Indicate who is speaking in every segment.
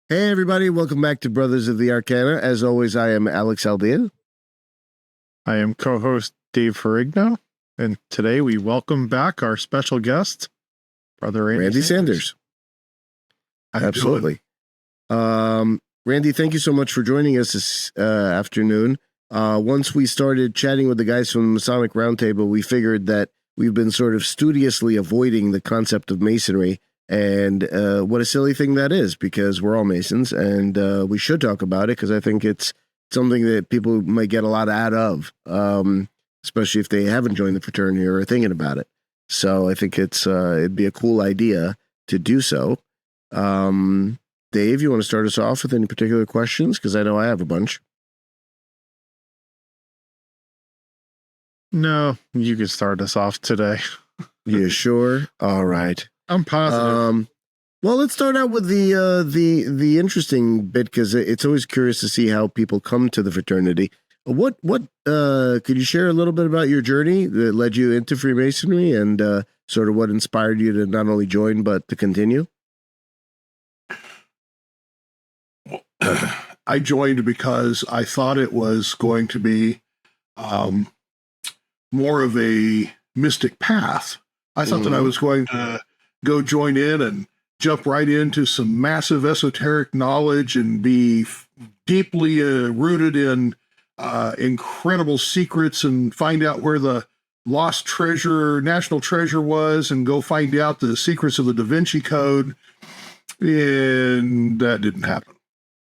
Speaker 1: Hey, everybody. Welcome back to Brothers of the Arcana. As always, I am Alex Aldea.
Speaker 2: I am co-host Dave Ferrigno, and today we welcome back our special guest, Brother
Speaker 1: Randy Sanders. Absolutely. Randy, thank you so much for joining us this afternoon. Once we started chatting with the guys from the Masonic Roundtable, we figured that we've been sort of studiously avoiding the concept of Masonry. And what a silly thing that is, because we're all Masons, and we should talk about it because I think it's something that people might get a lot out of, especially if they haven't joined the fraternity or are thinking about it. So I think it'd be a cool idea to do so. Dave, you want to start us off with any particular questions? Because I know I have a bunch.
Speaker 2: No, you can start us off today.
Speaker 1: You sure? All right.
Speaker 2: I'm positive.
Speaker 1: Well, let's start out with the interesting bit, because it's always curious to see how people come to the fraternity. What could you share a little bit about your journey that led you into Freemasonry, and sort of what inspired you to not only join but to continue?
Speaker 3: I joined because I thought it was going to be more of a mystic path. I thought that I was going to go join in and jump right into some massive esoteric knowledge and be deeply rooted in incredible secrets and find out where the lost treasure, national treasure was, and go find out the secrets of the Da Vinci Code. And that didn't happen.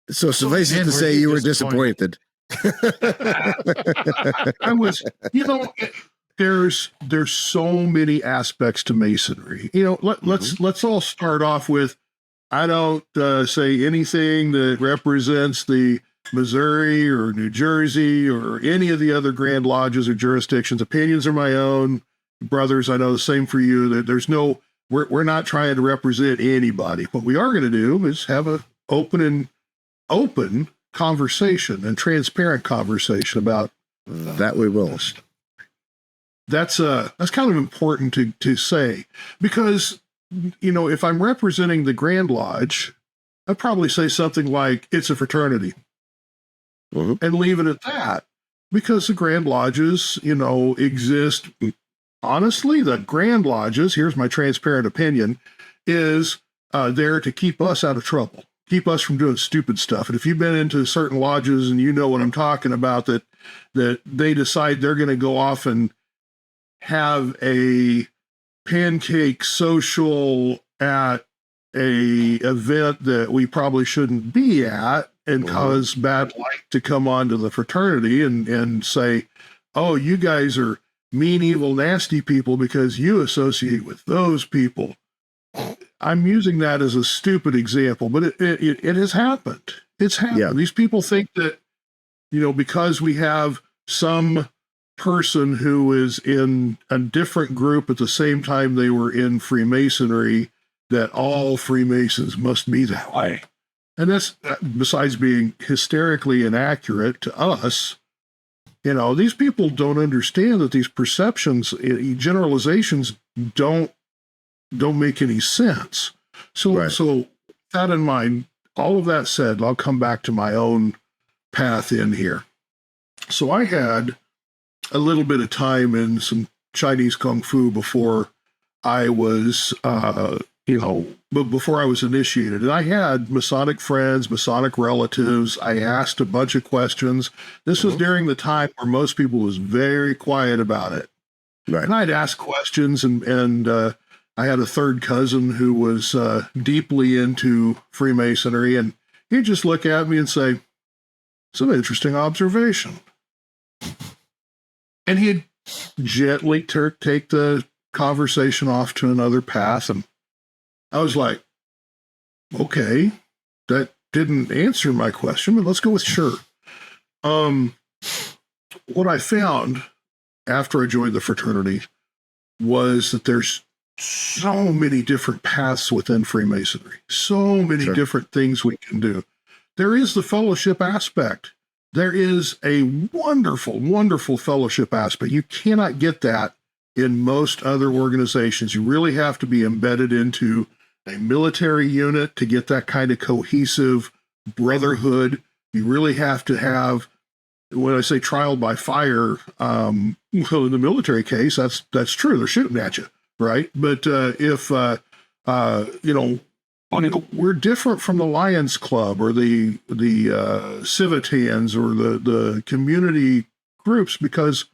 Speaker 1: So suffice it to say you were disappointed.
Speaker 3: I was, there's so many aspects to Masonry. Let's all start off with, I don't say anything that represents the Missouri or New Jersey or any of the other Grand Lodges or jurisdictions. Opinions are my own. Brothers, I know the same for you. There's no, we're not trying to represent anybody. What we are going to do is have an open conversation and transparent conversation about
Speaker 1: that. We will.
Speaker 3: That's kind of important to say, because, if I'm representing the Grand Lodge, I'd probably say something like it's a fraternity and leave it at that, because the Grand Lodges, exist. Honestly, the Grand Lodges, here's my transparent opinion, is there to keep us out of trouble, keep us from doing stupid stuff. And if you've been into certain lodges and you know what I'm talking about, that they decide they're going to go off and have a pancake social at a event that we probably shouldn't be at, and cause bad light to come onto the fraternity and say, oh, you guys are mean, evil, nasty people because you associate with those people. I'm using that as a stupid example, but it has happened. It's happened. Yeah. These people think that, because we have some person who is in a different group at the same time they were in Freemasonry, that all Freemasons must be that way. And that's, besides being hysterically inaccurate to us, these people don't understand that these perceptions, generalizations don't make any sense. So, So that in mind, all of that said, I'll come back to my own path in here. So I had a little bit of time in some Chinese Kung Fu before I was, before I was initiated. And I had Masonic friends, Masonic relatives. I asked a bunch of questions. This was during the time where most people was very quiet about it. Right. And I'd ask questions, and I had a third cousin who was deeply into Freemasonry, and he'd just look at me and say, "Some interesting observation." And he'd gently take the conversation off to another path. And I was like, okay, that didn't answer my question, but let's go with sure. What I found after I joined the fraternity was that there's so many different paths within Freemasonry, so many different things we can do. There is the fellowship aspect. There is a wonderful, wonderful fellowship aspect. You cannot get that in most other organizations. You really have to be embedded into a military unit to get that kind of cohesive brotherhood. You really have to have, when I say trial by fire, well, in the military case, that's true. They're shooting at you, right? But if we're different from the Lions Club or the Civitans or the community groups because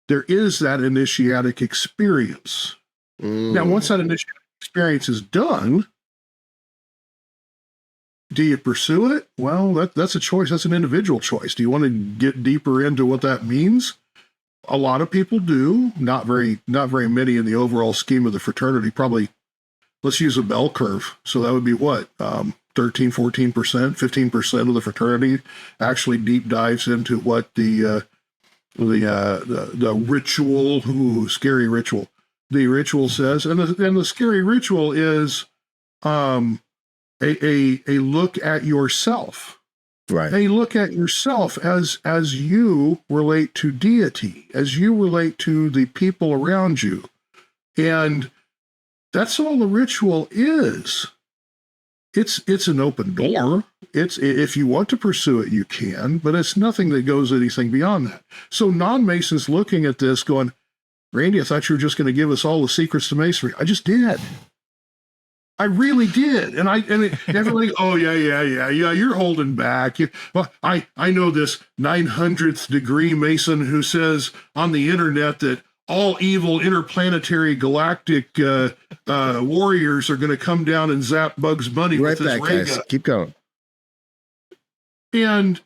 Speaker 3: there is that initiatic experience. Now, once that initiatic experience is done, do you pursue it? Well, that's a choice. That's an individual choice. Do you want to get deeper into what that means? A lot of people do. Not very many in the overall scheme of the fraternity. Probably, let's use a bell curve. So that would be what? 13, 14%, 15% of the fraternity actually deep dives into what the ritual, scary ritual. The ritual says, and the scary ritual is a look at yourself.
Speaker 1: Right.
Speaker 3: A look at yourself as you relate to deity, as you relate to the people around you. And that's all the ritual is. It's an open door. It's, if you want to pursue it, you can, but it's nothing that goes anything beyond that. So non-Masons looking at this going, Randy, I thought you were just going to give us all the secrets to Masonry. I just did. I really did. And everybody, oh, yeah, you're holding back. Well, I know this 900th degree Mason who says on the internet that all evil interplanetary galactic warriors are going to come down and zap Bugs Bunny with his ray gun.
Speaker 1: Keep going.
Speaker 3: And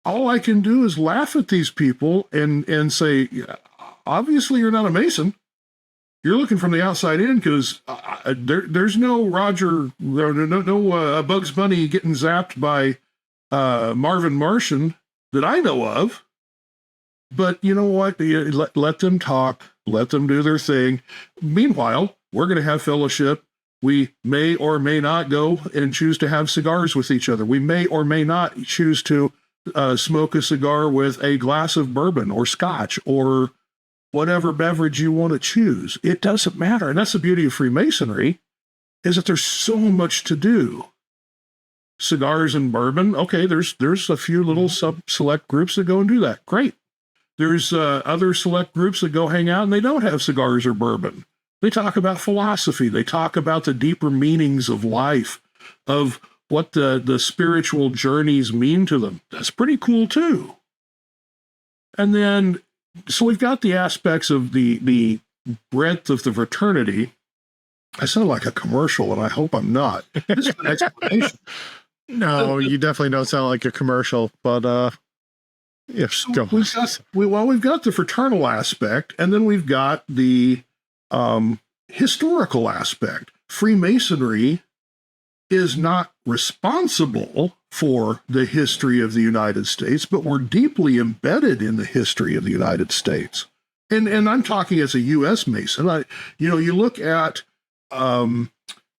Speaker 3: all I can do is laugh at these people and say, obviously you're not a Mason. You're looking from the outside in because there's no Bugs Bunny getting zapped by Marvin Martian that I know of. But you know what? Let them talk. Let them do their thing. Meanwhile, we're going to have fellowship. We may or may not go and choose to have cigars with each other. We may or may not choose to smoke a cigar with a glass of bourbon or scotch or whatever beverage you want to choose. It doesn't matter. And that's the beauty of Freemasonry, is that there's so much to do. Cigars and bourbon, okay, there's a few little select groups that go and do that. Great. There's other select groups that go hang out and they don't have cigars or bourbon. They talk about philosophy. They talk about the deeper meanings of life, of what the spiritual journeys mean to them. That's pretty cool too. And then, so we've got the aspects of the breadth of the fraternity. I sound like a commercial, and I hope I'm not. This is an explanation.
Speaker 2: No, you definitely don't sound like a commercial, but yes,
Speaker 3: so we've got the fraternal aspect, and then we've got the historical aspect. Freemasonry is not responsible for the history of the United States, but we're deeply embedded in the history of the United States. And I'm talking as a U.S. Mason. You look at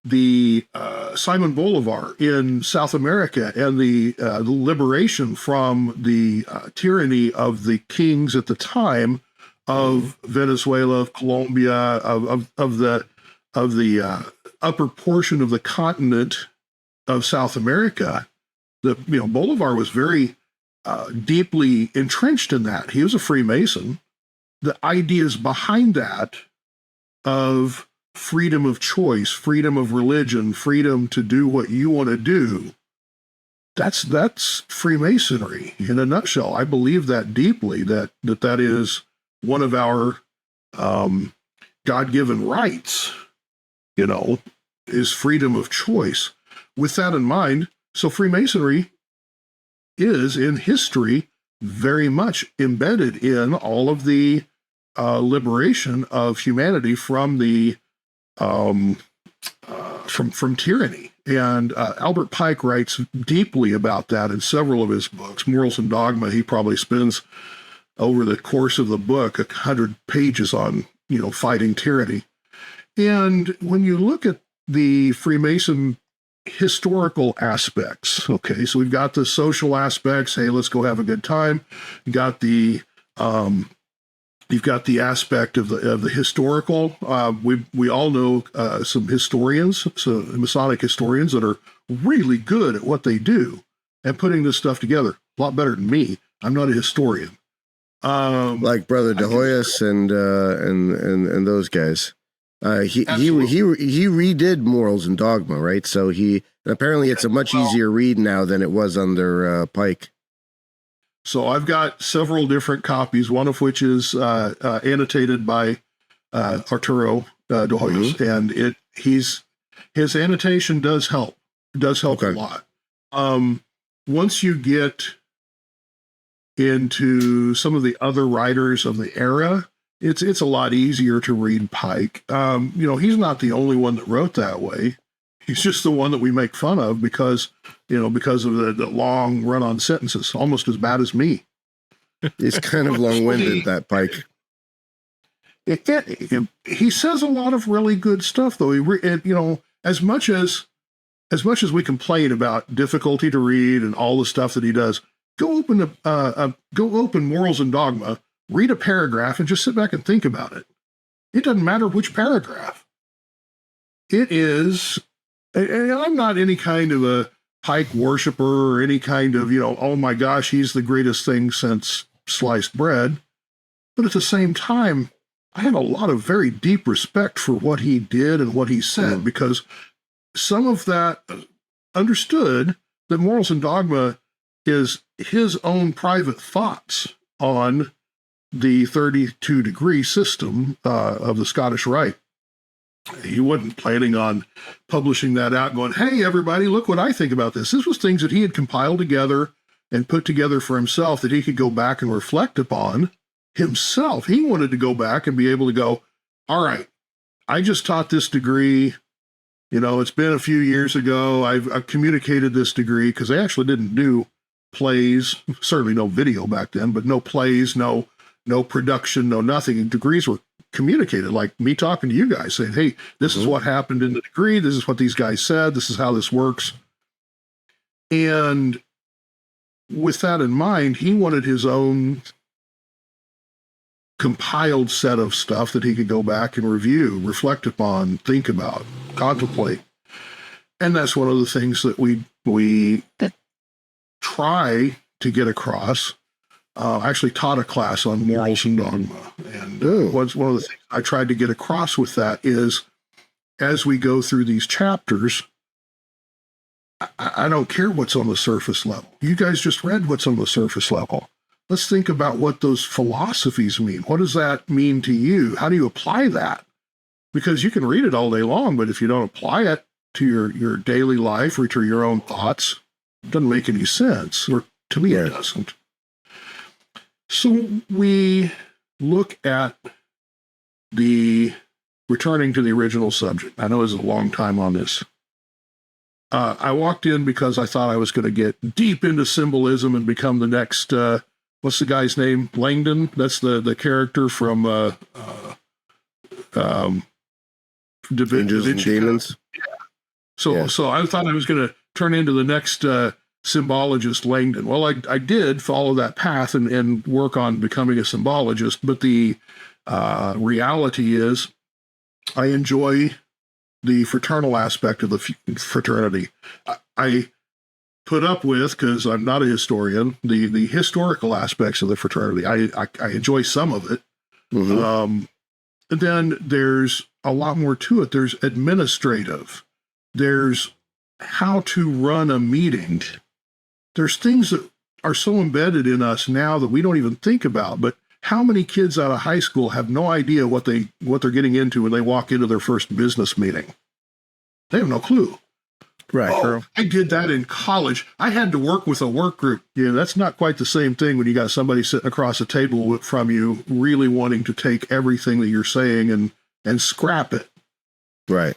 Speaker 3: the Simon Bolivar in South America and the liberation from the tyranny of the kings at the time of Venezuela, of Colombia, of the upper portion of the continent of South America. Bolivar was very deeply entrenched in that. He was a Freemason. The ideas behind that of freedom of choice, freedom of religion, freedom to do what you want to do, that's Freemasonry in a nutshell. I believe that deeply, that is one of our God-given rights, is freedom of choice. With that in mind, so Freemasonry is in history very much embedded in all of the liberation of humanity from the from tyranny. And Albert Pike writes deeply about that in several of his books. Morals and Dogma, he probably spends over the course of the book 100 pages on fighting tyranny. And when you look at the Freemason historical aspects, okay, so we've got the social aspects, hey, let's go have a good time. You got the You've got the aspect of the historical. We all know some historians, some Masonic historians that are really good at what they do and putting this stuff together. A lot better than me. I'm not a historian.
Speaker 1: Like Brother De Hoyos and those guys. He redid Morals and Dogma, right? So apparently it's a much easier read now than it was under Pike.
Speaker 3: So I've got several different copies, one of which is annotated by Arturo De Hoyos, and his annotation does help. It does help a lot. Once you get into some of the other writers of the era, it's a lot easier to read Pike. He's not the only one that wrote that way. He's just the one that we make fun of because of the long run-on sentences, almost as bad as me.
Speaker 1: It's kind of long-winded, that Pike.
Speaker 3: He says a lot of really good stuff, though. As much as we complain about difficulty to read and all the stuff that he does, go open Morals and Dogma, read a paragraph, and just sit back and think about it. It doesn't matter which paragraph. It is. And I'm not any kind of a Pike worshiper or any kind of, oh my gosh, he's the greatest thing since sliced bread. But at the same time, I have a lot of very deep respect for what he did and what he said, because some of that understood that Morals and Dogma is his own private thoughts on the 32-degree system of the Scottish Rite. He wasn't planning on publishing that out going, hey, everybody, look what I think about this. This was things that he had compiled together and put together for himself that he could go back and reflect upon himself. He wanted to go back and be able to go, all right, I just taught this degree. It's been a few years ago. I've communicated this degree because they actually didn't do plays, certainly no video back then, but no plays, no production, no nothing. And degrees were communicated, like me talking to you guys saying, hey, this is what happened in the degree. This is what these guys said. This is how this works. And with that in mind, he wanted his own compiled set of stuff that he could go back and review, reflect upon, think about, contemplate. And that's one of the things that we try to get across. I actually taught a class on Morals and Dogma. And one of the things I tried to get across with that is, as we go through these chapters, I don't care what's on the surface level. You guys just read what's on the surface level. Let's think about what those philosophies mean. What does that mean to you? How do you apply that? Because you can read it all day long, but if you don't apply it to your daily life or to your own thoughts, it doesn't make any sense. Or to me, it doesn't. So we look at returning to the original subject. I know it was a long time on this. I walked in because I thought I was going to get deep into symbolism and become the next, what's the guy's name? Langdon? That's the character from
Speaker 1: Angels and Demons.
Speaker 3: Yeah. So I thought I was going to turn into the next symbologist Langdon. Well, I did follow that path and work on becoming a symbologist, but the reality is I enjoy the fraternal aspect of the fraternity. I put up with, because I'm not a historian, the historical aspects of the fraternity. I enjoy some of it. And then there's a lot more to it. There's administrative. There's how to run a meeting. There's things that are so embedded in us now that we don't even think about. But how many kids out of high school have no idea what they're getting into when they walk into their first business meeting? They have no clue.
Speaker 1: Right.
Speaker 3: Oh, I did that in college. I had to work with a work group. That's not quite the same thing when you got somebody sitting across a table from you really wanting to take everything that you're saying and scrap it.
Speaker 1: Right.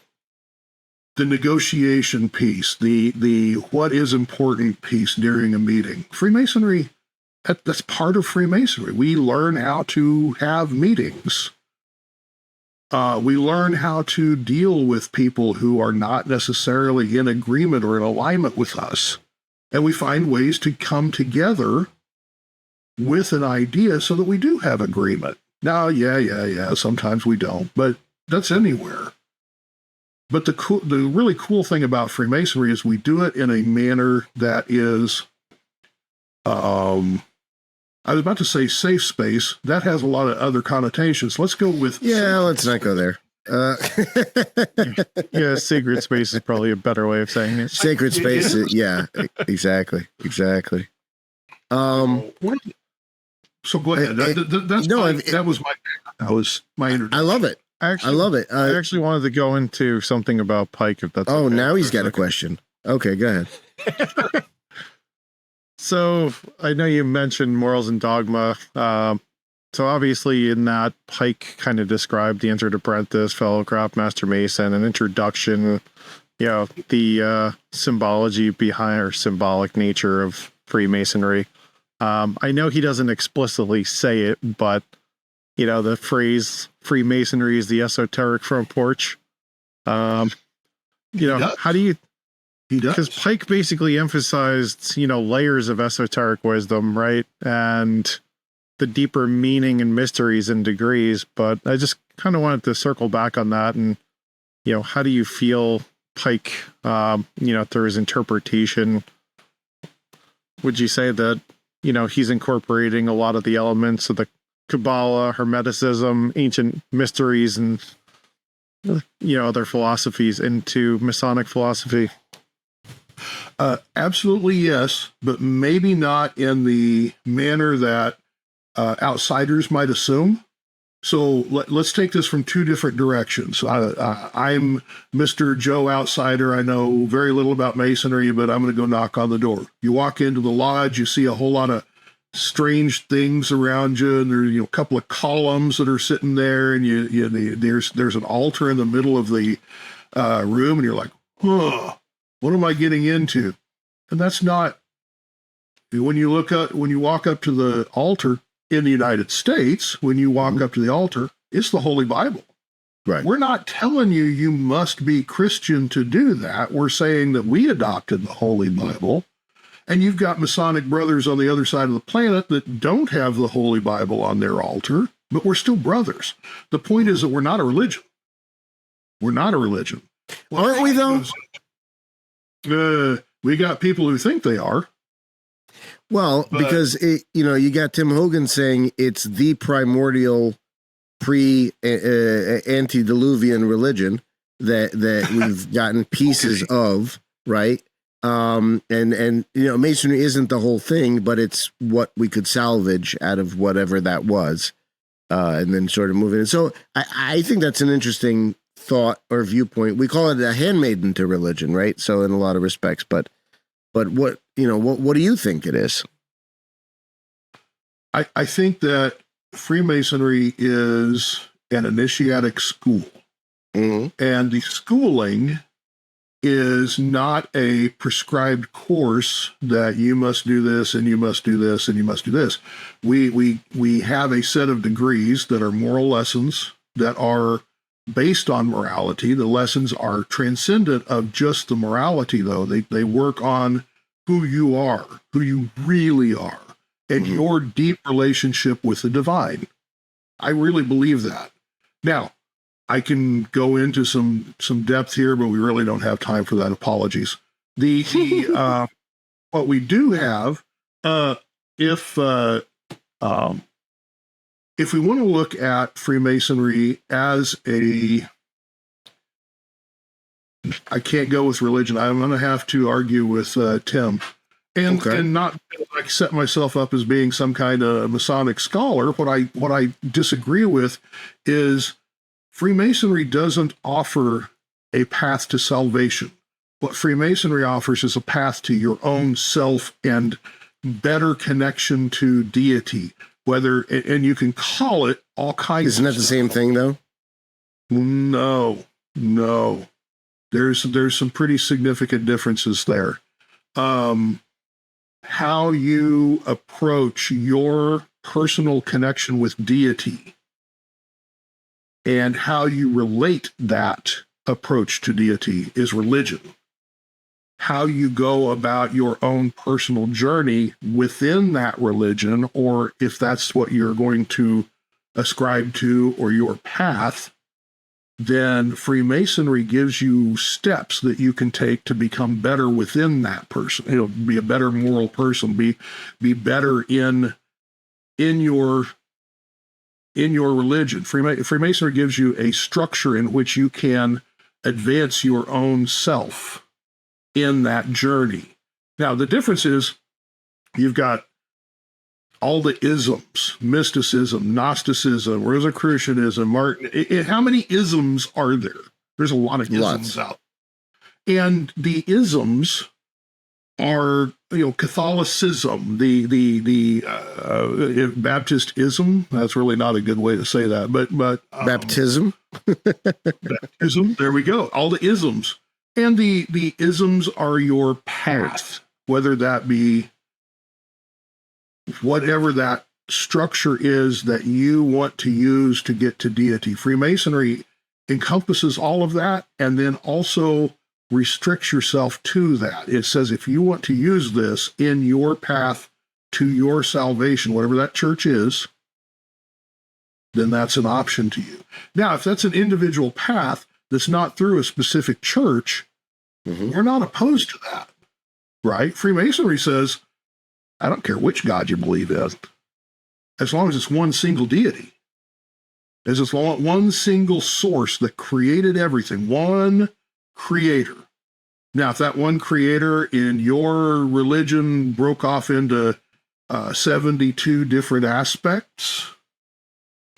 Speaker 3: The negotiation piece, the what is important piece during a meeting. Freemasonry, that's part of Freemasonry. We learn how to have meetings. We learn how to deal with people who are not necessarily in agreement or in alignment with us. And we find ways to come together with an idea so that we do have agreement. No, yeah. Sometimes we don't, but that's anywhere. But the really cool thing about Freemasonry is we do it in a manner that is, I was about to say safe space. That has a lot of other connotations. Let's go with
Speaker 1: let's not go there.
Speaker 2: Yeah, sacred space is probably a better way of saying it.
Speaker 1: Sacred space. Yeah, exactly.
Speaker 3: So go ahead. That was my introduction.
Speaker 1: I love it. I love it.
Speaker 2: I actually wanted to go into something about Pike, if that's okay.
Speaker 1: Now he's got a question. Okay, go ahead.
Speaker 2: So I know you mentioned morals and dogma. So obviously in that, Pike kind of described the Entered Apprentice, Fellow Craft Master Mason, an introduction, the symbology behind or symbolic nature of Freemasonry. I know he doesn't explicitly say it, but the phrase Freemasonry is the esoteric front porch. How do you?
Speaker 3: He does.
Speaker 2: Because Pike basically emphasized, layers of esoteric wisdom, right? And the deeper meaning and mysteries and degrees. But I just kind of wanted to circle back on that. And, how do you feel Pike, through his interpretation? Would you say that, he's incorporating a lot of the elements of the Kabbalah, Hermeticism, ancient mysteries, and, other philosophies into Masonic philosophy?
Speaker 3: Absolutely yes, but maybe not in the manner that outsiders might assume. So let's take this from two different directions. I'm Mr. Joe Outsider. I know very little about Masonry, but I'm going to go knock on the door. You walk into the lodge, you see a whole lot of strange things around you, and there's a couple of columns that are sitting there, and there's an altar in the middle of the room, and you're like, oh, what am I getting into? And that's not, when you walk up to the altar in the United States, when you walk up to the altar, it's the Holy Bible.
Speaker 1: Right.
Speaker 3: We're not telling you must be Christian to do that. We're saying that we adopted the Holy Bible, and you've got Masonic brothers on the other side of the planet that don't have the Holy Bible on their altar, but we're still brothers. The point is that we're not a religion. We're not a religion.
Speaker 1: Aren't we, though?
Speaker 3: We got people who think they are.
Speaker 1: Well, because you got Tim Hogan saying it's the primordial antediluvian religion that we've gotten pieces of, right? And Masonry isn't the whole thing, but it's what we could salvage out of whatever that was, and then sort of move it. So I think that's an interesting thought or viewpoint. We call it a handmaiden to religion, right? So in a lot of respects, but what do you think it is?
Speaker 3: I think that Freemasonry is an initiatic school, and the schooling is not a prescribed course that you must do this and you must do this and you must do this. We have a set of degrees that are moral lessons that are based on morality. The lessons are transcendent of just the morality, though. They work on who you are, who you really are, and your deep relationship with the divine. I really believe that. Now, I can go into some depth here, but we really don't have time for that. Apologies. What we do have, if we want to look at Freemasonry as I can't go with religion. I'm going to have to argue with Tim, and not like set myself up as being some kind of Masonic scholar. What I disagree with is Freemasonry doesn't offer a path to salvation. What Freemasonry offers is a path to your own self and better connection to deity. And you can call it all kinds.
Speaker 1: Isn't that the same thing, though?
Speaker 3: No. There's some pretty significant differences there. How you approach your personal connection with deity and how you relate that approach to deity is religion. How you go about your own personal journey within that religion, or if that's what you're going to ascribe to or your path, then Freemasonry gives you steps that you can take to become better within that person. Be a better moral person, be better in your religion. Freemasonry gives you a structure in which you can advance your own self in that journey. Now, the difference is you've got all the isms, mysticism, Gnosticism, Rosicrucianism, Martin. How many isms are there? There's a lot of isms out. And the isms are, Catholicism, the Baptistism. That's really not a good way to say that, but
Speaker 1: baptism.
Speaker 3: Baptism. There we go. All the isms, and the isms are your path, whether that be whatever that structure is that you want to use to get to deity. Freemasonry encompasses all of that, and then also restricts yourself to that. It says if you want to use this in your path to your salvation, whatever that church is, then that's an option to you. Now, if that's an individual path that's not through a specific church, we're not opposed to that, right? Freemasonry says, I don't care which God you believe in, as long as it's one single deity. As it's one single source that created everything, one creator. Now, if that one creator in your religion broke off into 72 different aspects,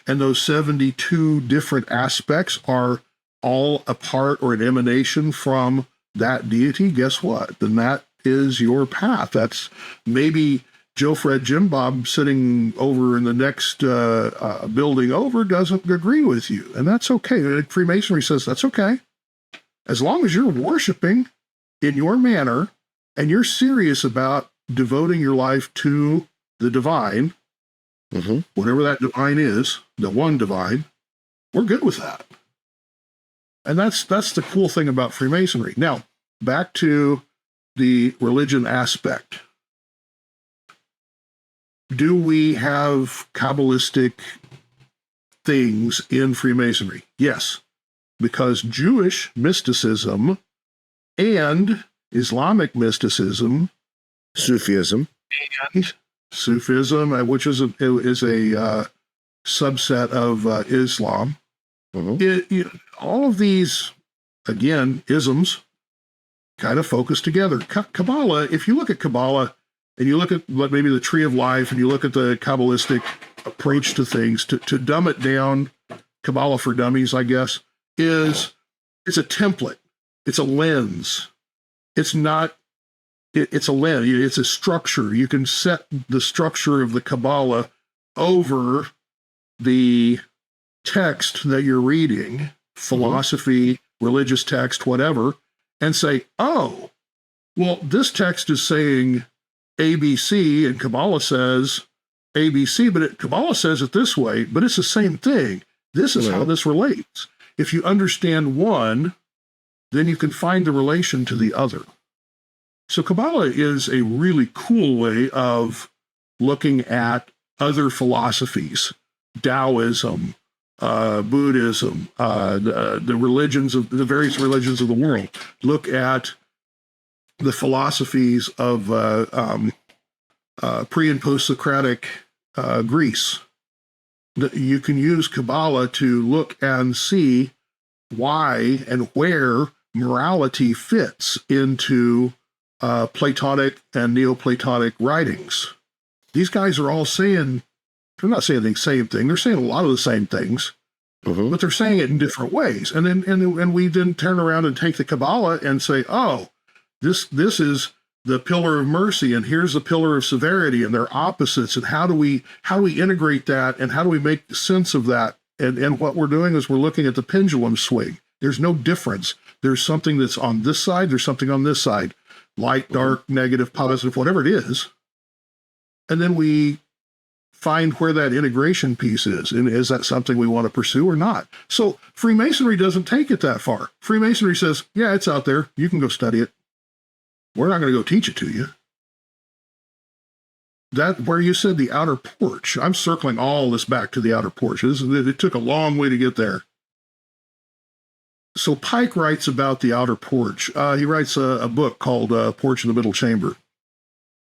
Speaker 3: and those 72 different aspects are all a part or an emanation from that deity, guess what? Then that is your path. That's maybe Joe, Fred, Jim Bob sitting over in the next building over doesn't agree with you, and that's okay. Freemasonry says that's okay. As long as you're worshiping in your manner and you're serious about devoting your life to the divine, whatever that divine is, the one divine, we're good with that. And that's the cool thing about Freemasonry. Now, back to the religion aspect. Do we have Kabbalistic things in Freemasonry? Yes, because Jewish mysticism and Islamic mysticism,
Speaker 1: Sufism,
Speaker 3: which is a subset of Islam. All of these, again, isms kind of focus together. Kabbalah, if you look at Kabbalah and you look at maybe the Tree of Life and you look at the Kabbalistic approach to things, to dumb it down, Kabbalah for Dummies, I guess, it's a template. It's a lens. It's a lens. It's a structure. You can set the structure of the Kabbalah over the text that you're reading, philosophy, religious text, whatever, and say, oh, well, this text is saying ABC and Kabbalah says ABC, but Kabbalah says it this way, but it's the same thing. This is how this relates. If you understand one, then you can find the relation to the other. So Kabbalah is a really cool way of looking at other philosophies, Taoism, Buddhism, the religions of the various religions of the world. Look at the philosophies of pre and post Socratic Greece. You can use Kabbalah to look and see why and where morality fits into Platonic and Neoplatonic writings. These guys are all saying, they're not saying the same thing. They're saying a lot of the same things, but they're saying it in different ways. And we then turn around and take the Kabbalah and say, oh, this is the pillar of mercy, and here's the pillar of severity, and they're opposites. And how do we integrate that, and how do we make sense of that? And what we're doing is we're looking at the pendulum swing. There's no difference. There's something that's on this side. There's something on this side. Light, dark, negative, positive, whatever it is. And then we find where that integration piece is. And is that something we want to pursue or not? So Freemasonry doesn't take it that far. Freemasonry says, yeah, it's out there. You can go study it. We're not going to go teach it to you. that where you said the outer porch, I'm circling all this back to the outer porch. It took a long way to get there. So Pike writes about the outer porch. He writes a book called Porch in the Middle Chamber.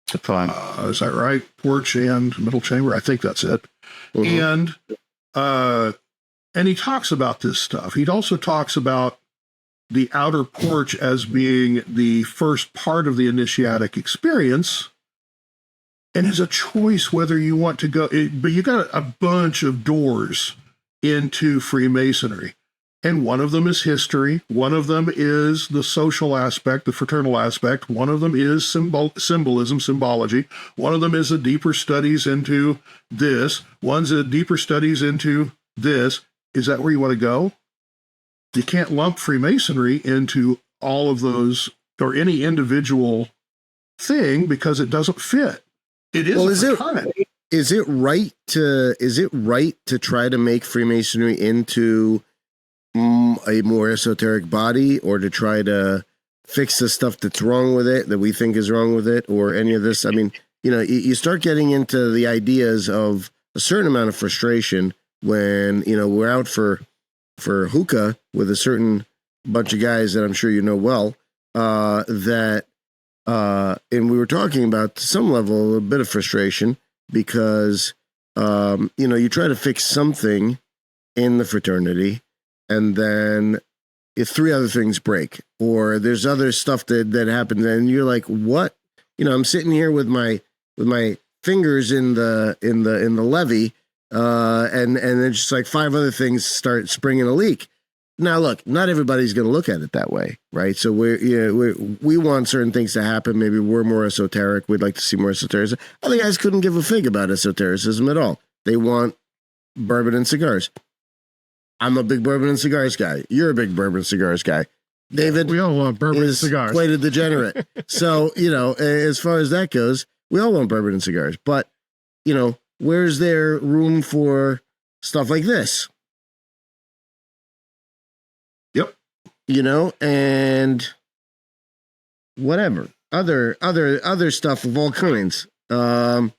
Speaker 4: Fine.
Speaker 3: Is that right? Porch and Middle Chamber? I think that's it. Mm-hmm. And he talks about this stuff. He also talks about the outer porch as being the first part of the initiatic experience, and is a choice whether you want to go. But you got a bunch of doors into Freemasonry, and one of them is history. One of them is the social aspect, the fraternal aspect. One of them is symbolism, symbology. One of them is the deeper studies into this. One's a deeper studies into this. Is that where you want to go? You can't lump Freemasonry into all of those or any individual thing because it doesn't fit. It is.
Speaker 1: Well, is it right to try to make Freemasonry into a more esoteric body, or to try to fix the stuff that's wrong with it, that we think is wrong with it, or any of this? I mean, you start getting into the ideas of a certain amount of frustration when, we're out for hookah with a certain bunch of guys that I'm sure you know well, and we were talking about, to some level, a bit of frustration because, you try to fix something in the fraternity, and then if 3 other things break, or there's other stuff that happens, and you're like, what? I'm sitting here with my fingers in the levee, and then just like 5 other things start springing a leak. Now, look, not everybody's going to look at it that way, right? So we want certain things to happen. Maybe we're more esoteric. We'd like to see more esotericism. Other guys couldn't give a fig about esotericism at all. They want bourbon and cigars. I'm a big bourbon and cigars guy. You're a big bourbon and cigars guy. David,
Speaker 2: we all want bourbon and
Speaker 1: is
Speaker 2: cigars.
Speaker 1: Quite a degenerate. So, as far as that goes, we all want bourbon and cigars. But, where's there room for stuff like this?
Speaker 3: Yep.
Speaker 1: And whatever. Other stuff of all kinds. It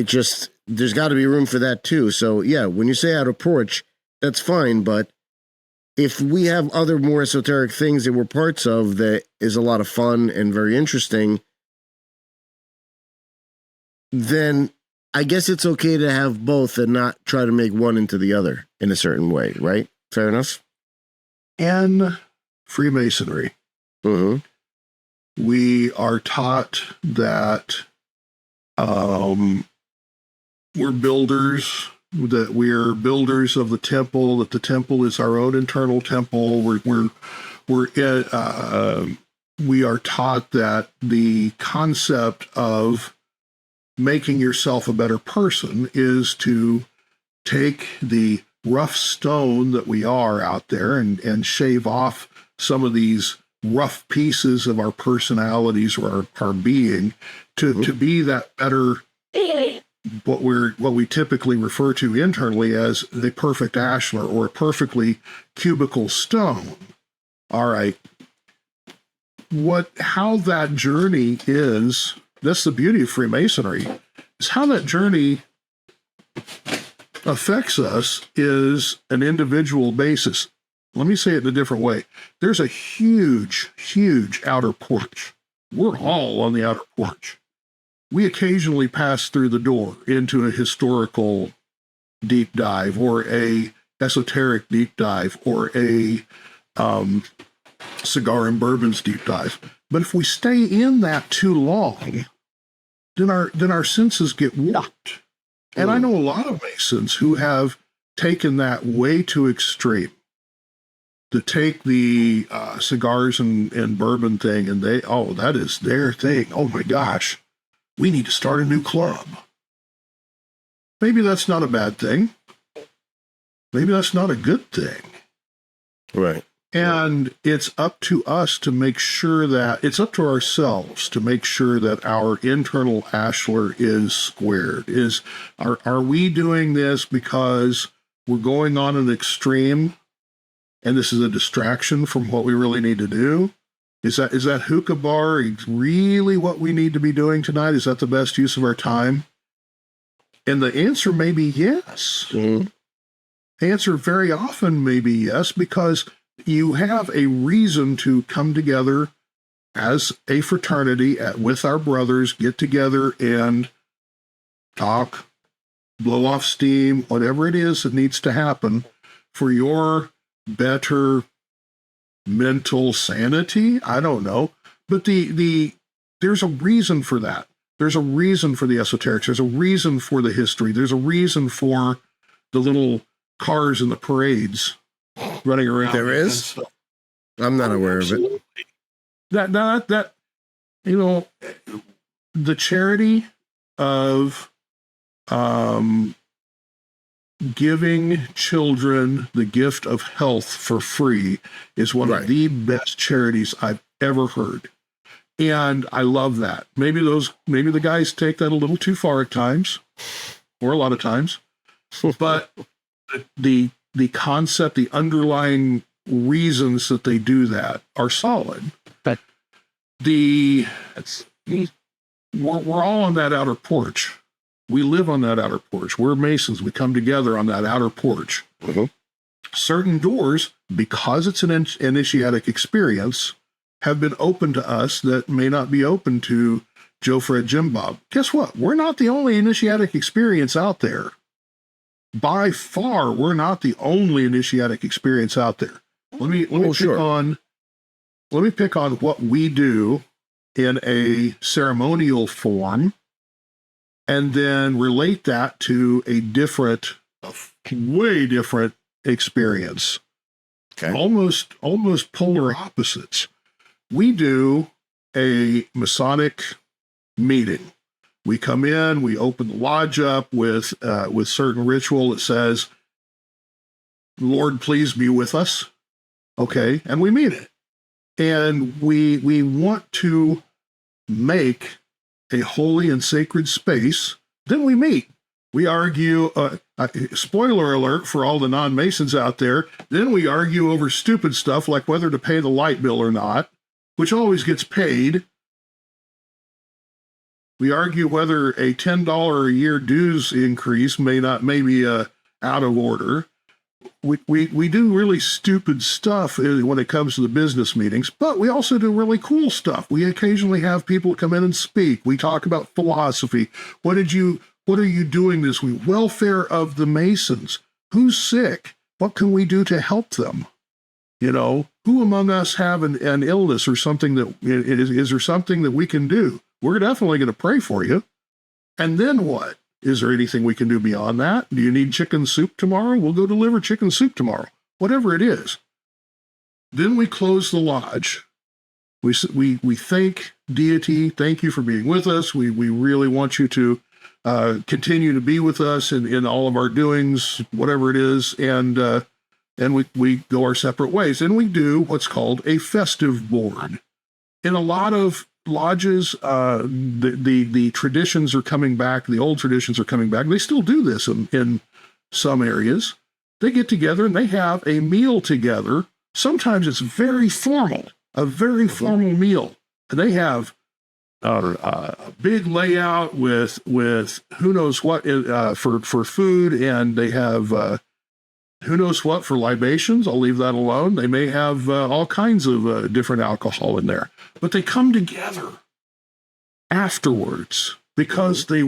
Speaker 1: just, there's got to be room for that too. So yeah, when you say outer porch, that's fine. But if we have other more esoteric things that we're parts of that is a lot of fun and very interesting, then I guess it's okay to have both and not try to make one into the other in a certain way, right? Fair enough?
Speaker 3: In Freemasonry, we are taught that we're builders, that we're builders of the temple, that the temple is our own internal temple. We are taught that the concept of making yourself a better person is to take the rough stone that we are out there and shave off some of these rough pieces of our personalities or our being to be that better, what we typically refer to internally as the perfect ashlar or perfectly cubical stone. All right. How that journey is, that's the beauty of Freemasonry, is how that journey affects us is an individual basis. Let me say it in a different way. There's a huge, huge outer porch. We're all on the outer porch. We occasionally pass through the door into a historical deep dive or a esoteric deep dive or a cigar and bourbons deep dive. But if we stay in that too long, then our senses get warped. And I know a lot of Masons who have taken that way too extreme. To take the cigars and bourbon thing and that is their thing. Oh my gosh, we need to start a new club. Maybe that's not a bad thing. Maybe that's not a good thing.
Speaker 1: Right.
Speaker 3: And it's up to us to make sure that, it's up to ourselves to make sure that our internal ashlar is squared. Are we doing this because we're going on an extreme and this is a distraction from what we really need to do? Is that hookah bar really what we need to be doing tonight? Is that the best use of our time? And the answer may be yes.
Speaker 1: Mm-hmm.
Speaker 3: Answer very often may be yes, because you have a reason to come together as a fraternity with our brothers, get together and talk, blow off steam, whatever it is that needs to happen for your better mental sanity. I don't know. But there's a reason for that. There's a reason for the esoterics. There's a reason for the history. There's a reason for the little cars in the parades running around.
Speaker 1: There is? I'm not aware of it.
Speaker 3: That the charity of giving children the gift of health for free is one of the best charities I've ever heard. And I love that. Maybe the guys take that a little too far at times, or a lot of times, but the concept, the underlying reasons that they do that are solid.
Speaker 4: But
Speaker 3: we're all on that outer porch. We live on that outer porch. We're Masons. We come together on that outer porch.
Speaker 1: Mm-hmm.
Speaker 3: Certain doors, because it's an initiatic experience, have been open to us that may not be open to Joe, Fred, Jim, Bob. Guess what? We're not the only initiatic experience out there. By far, we're not the only initiatic experience out there. Let me pick on what we do in a ceremonial form, and then relate that to a way different experience.
Speaker 1: Okay.
Speaker 3: Almost polar opposites. We do a Masonic meeting. We come in, we open the lodge up with certain ritual that says, "Lord, please be with us." Okay, and we mean it. And we want to make a holy and sacred space. Then we meet. We argue, spoiler alert for all the non-Masons out there, then we argue over stupid stuff like whether to pay the light bill or not, which always gets paid. We argue whether a $10 a year dues increase may be out of order. We do really stupid stuff when it comes to the business meetings, but we also do really cool stuff. We occasionally have people come in and speak. We talk about philosophy. What are you doing this week? Welfare of the Masons. Who's sick? What can we do to help them? Who among us have an illness or something that is there something that we can do? We're definitely going to pray for you. And then what? Is there anything we can do beyond that? Do you need chicken soup tomorrow? We'll go deliver chicken soup tomorrow. Whatever it is. Then we close the lodge. We thank deity. Thank you for being with us. We really want you to continue to be with us in all of our doings, whatever it is. And we go our separate ways. And we do what's called a festive board. In a lot of lodges, the traditions are coming back. The old traditions are coming back. They still do this in some areas. They get together and they have a meal together. Sometimes it's very formal, a very formal meal. And they have a big layout with who knows what for food, and they have who knows what for libations. I'll leave that alone. They may have all kinds of different alcohol in there. But they come together afterwards because they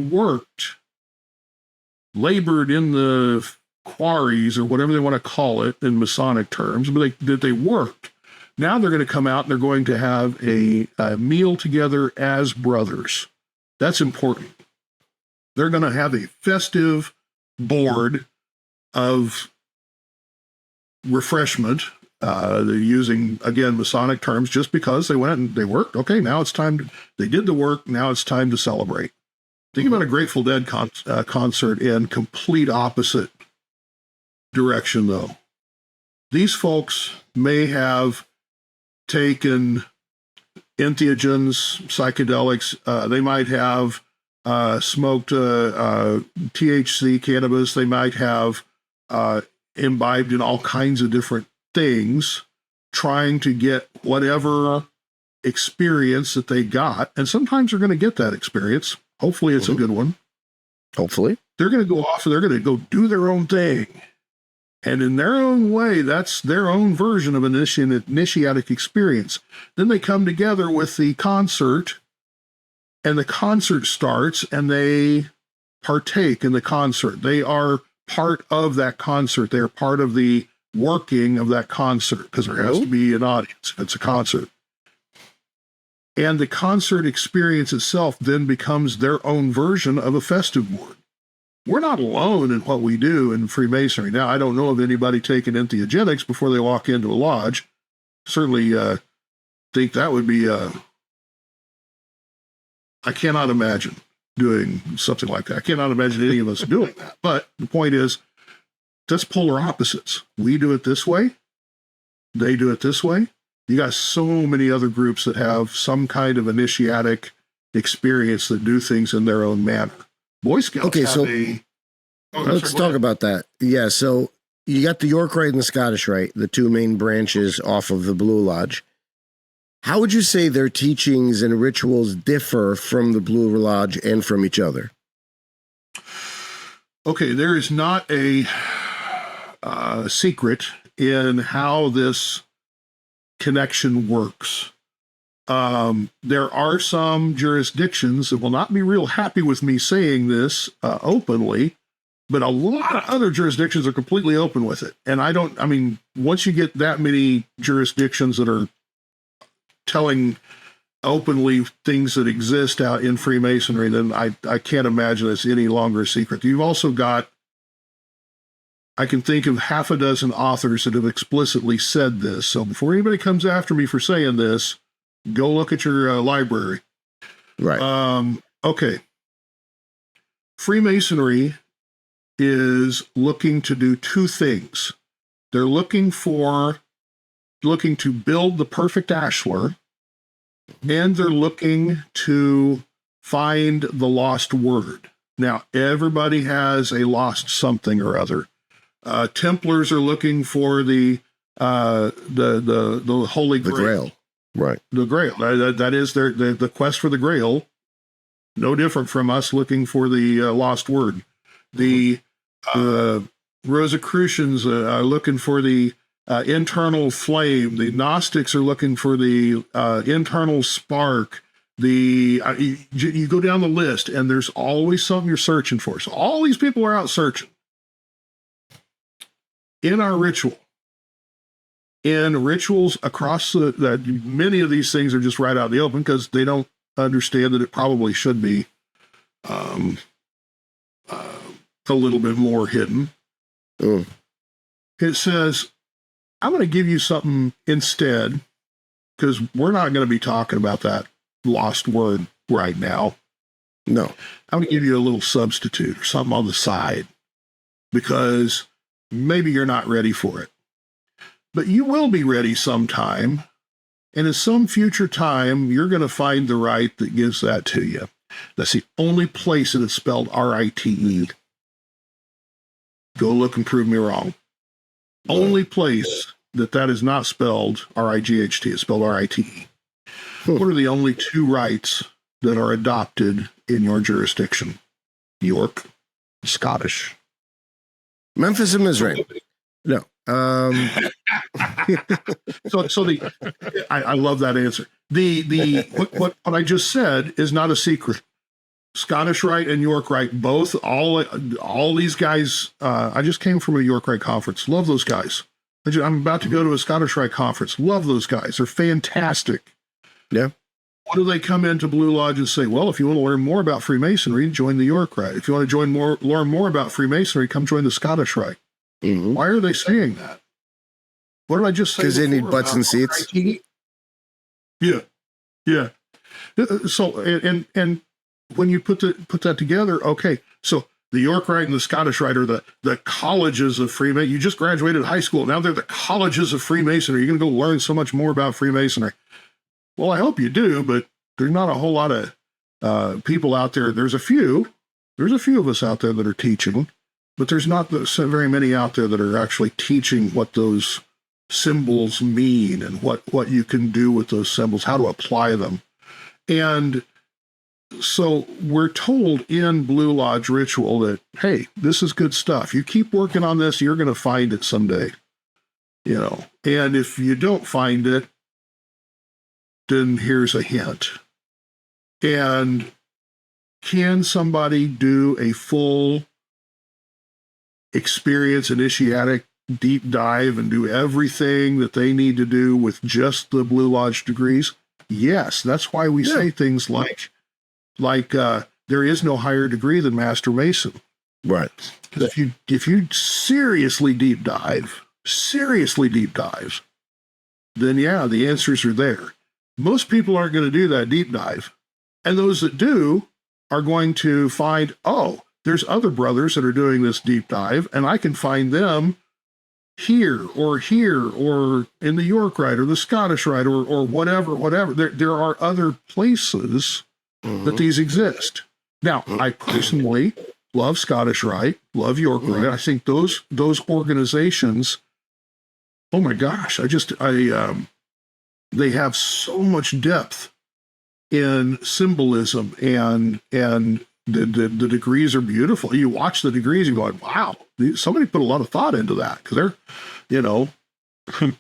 Speaker 3: labored in the quarries or whatever they want to call it in Masonic terms, but they worked. Now they're going to come out and they're going to have a meal together as brothers. That's important. They're going to have a festive board of refreshment. They're using, again, Masonic terms just because they went and they worked. Okay, now it's time. They did the work. Now it's time to celebrate. Think about a Grateful Dead concert in complete opposite direction, though. These folks may have taken entheogens, psychedelics. They might have smoked THC, cannabis. They might have imbibed in all kinds of different things, trying to get whatever experience that they got, and sometimes they're going to get that experience. Hopefully it's a good one.
Speaker 1: Hopefully.
Speaker 3: They're going to go off and they're going to go do their own thing. And in their own way, that's their own version of an initiatic experience. Then they come together with the concert, and the concert starts, and they partake in the concert. They are part of that concert. They're part of the working of that concert, because there has to be an audience if it's a concert. And the concert experience itself then becomes their own version of a festive board. We're not alone in what we do in Freemasonry. Now, I don't know of anybody taking entheogenics before they walk into a lodge. Certainly think that would be, I cannot imagine doing something like that. I cannot imagine any of us doing that. But the point is, that's polar opposites. We do it this way. They do it this way. You got so many other groups that have some kind of initiatic experience that do things in their own manner. Boy Scouts
Speaker 1: Okay, so let's talk about that. Yeah, so you got the York Rite and the Scottish Rite, the two main branches off of the Blue Lodge. How would you say their teachings and rituals differ from the Blue Lodge and from each other?
Speaker 3: Okay, there is not a secret in how this connection works. There are some jurisdictions that will not be real happy with me saying this openly, but a lot of other jurisdictions are completely open with it. And once you get that many jurisdictions that are telling openly things that exist out in Freemasonry, then I can't imagine it's any longer a secret. You've also got, I can think of half a dozen authors that have explicitly said this. So before anybody comes after me for saying this, go look at your library.
Speaker 1: Right.
Speaker 3: Okay. Freemasonry is looking to do two things. They're looking to build the perfect ashlar, and they're looking to find the lost word. Now, everybody has a lost something or other. Templars are looking for the Holy Grail.
Speaker 1: The Grail. Right.
Speaker 3: The Grail. That is the quest for the Grail. No different from us looking for the lost word. The Rosicrucians are looking for the internal flame. The Gnostics are looking for the internal spark. You go down the list, and there's always something you're searching for. So all these people are out searching. In our ritual, in rituals across that, many of these things are just right out in the open because they don't understand that it probably should be a little bit more hidden.
Speaker 1: Mm.
Speaker 3: It says, I'm going to give you something instead, because we're not going to be talking about that lost word right now.
Speaker 1: No.
Speaker 3: I'm going to give you a little substitute or something on the side, because maybe you're not ready for it. But you will be ready sometime, and in some future time, you're going to find the rite that gives that to you. That's the only place that it's spelled R-I-T-E. Go look and prove me wrong. Only place that is not spelled R-I-G-H-T. It's spelled R-I-T-E. What are the only two rites that are adopted in your jurisdiction? York, Scottish.
Speaker 1: Memphis and Mizraim. No.
Speaker 3: I love that answer. What I just said is not a secret. Scottish Rite and York Rite, both, all these guys. I just came from a York Rite conference. Love those guys. I'm about to go to a Scottish Rite conference. Love those guys. They're fantastic.
Speaker 1: Yeah.
Speaker 3: What do they come into Blue Lodge and say? Well, if you want to learn more about Freemasonry, join the York Rite. If you want to learn more about Freemasonry, come join the Scottish Rite.
Speaker 1: Mm-hmm.
Speaker 3: Why are they saying that? What did I just say?
Speaker 1: Because they need butts and seats.
Speaker 3: Yeah. So and when you put that together, okay. So the York Rite and the Scottish Rite are the colleges of Freemasonry. You just graduated high school. Now they're the colleges of Freemasonry. You're going to go learn so much more about Freemasonry. Well, I hope you do, but there's not a whole lot of people out there. There's a few of us out there that are teaching, but there's not so very many out there that are actually teaching what those symbols mean and what you can do with those symbols, how to apply them. And so we're told in Blue Lodge ritual that, hey, this is good stuff. You keep working on this, you're going to find it someday. You know, and if you don't find it, then here's a hint. And can somebody do a full experience, initiatic deep dive, and do everything that they need to do with just the Blue Lodge degrees? Yes, that's why we say things like there is no higher degree than Master Mason.
Speaker 1: Right.
Speaker 3: If you seriously deep dive, then yeah, the answers are there. Most people aren't going to do that deep dive. And those that do are going to find, oh, there's other brothers that are doing this deep dive, and I can find them here, or in the York Rite, or the Scottish Rite, or whatever. There are other places that these exist. Now, I personally love Scottish Rite, love York Rite. I think those organizations, oh my gosh, they have so much depth in symbolism, and the degrees are beautiful. You watch the degrees, you're going, wow, somebody put a lot of thought into that, because they're, you know,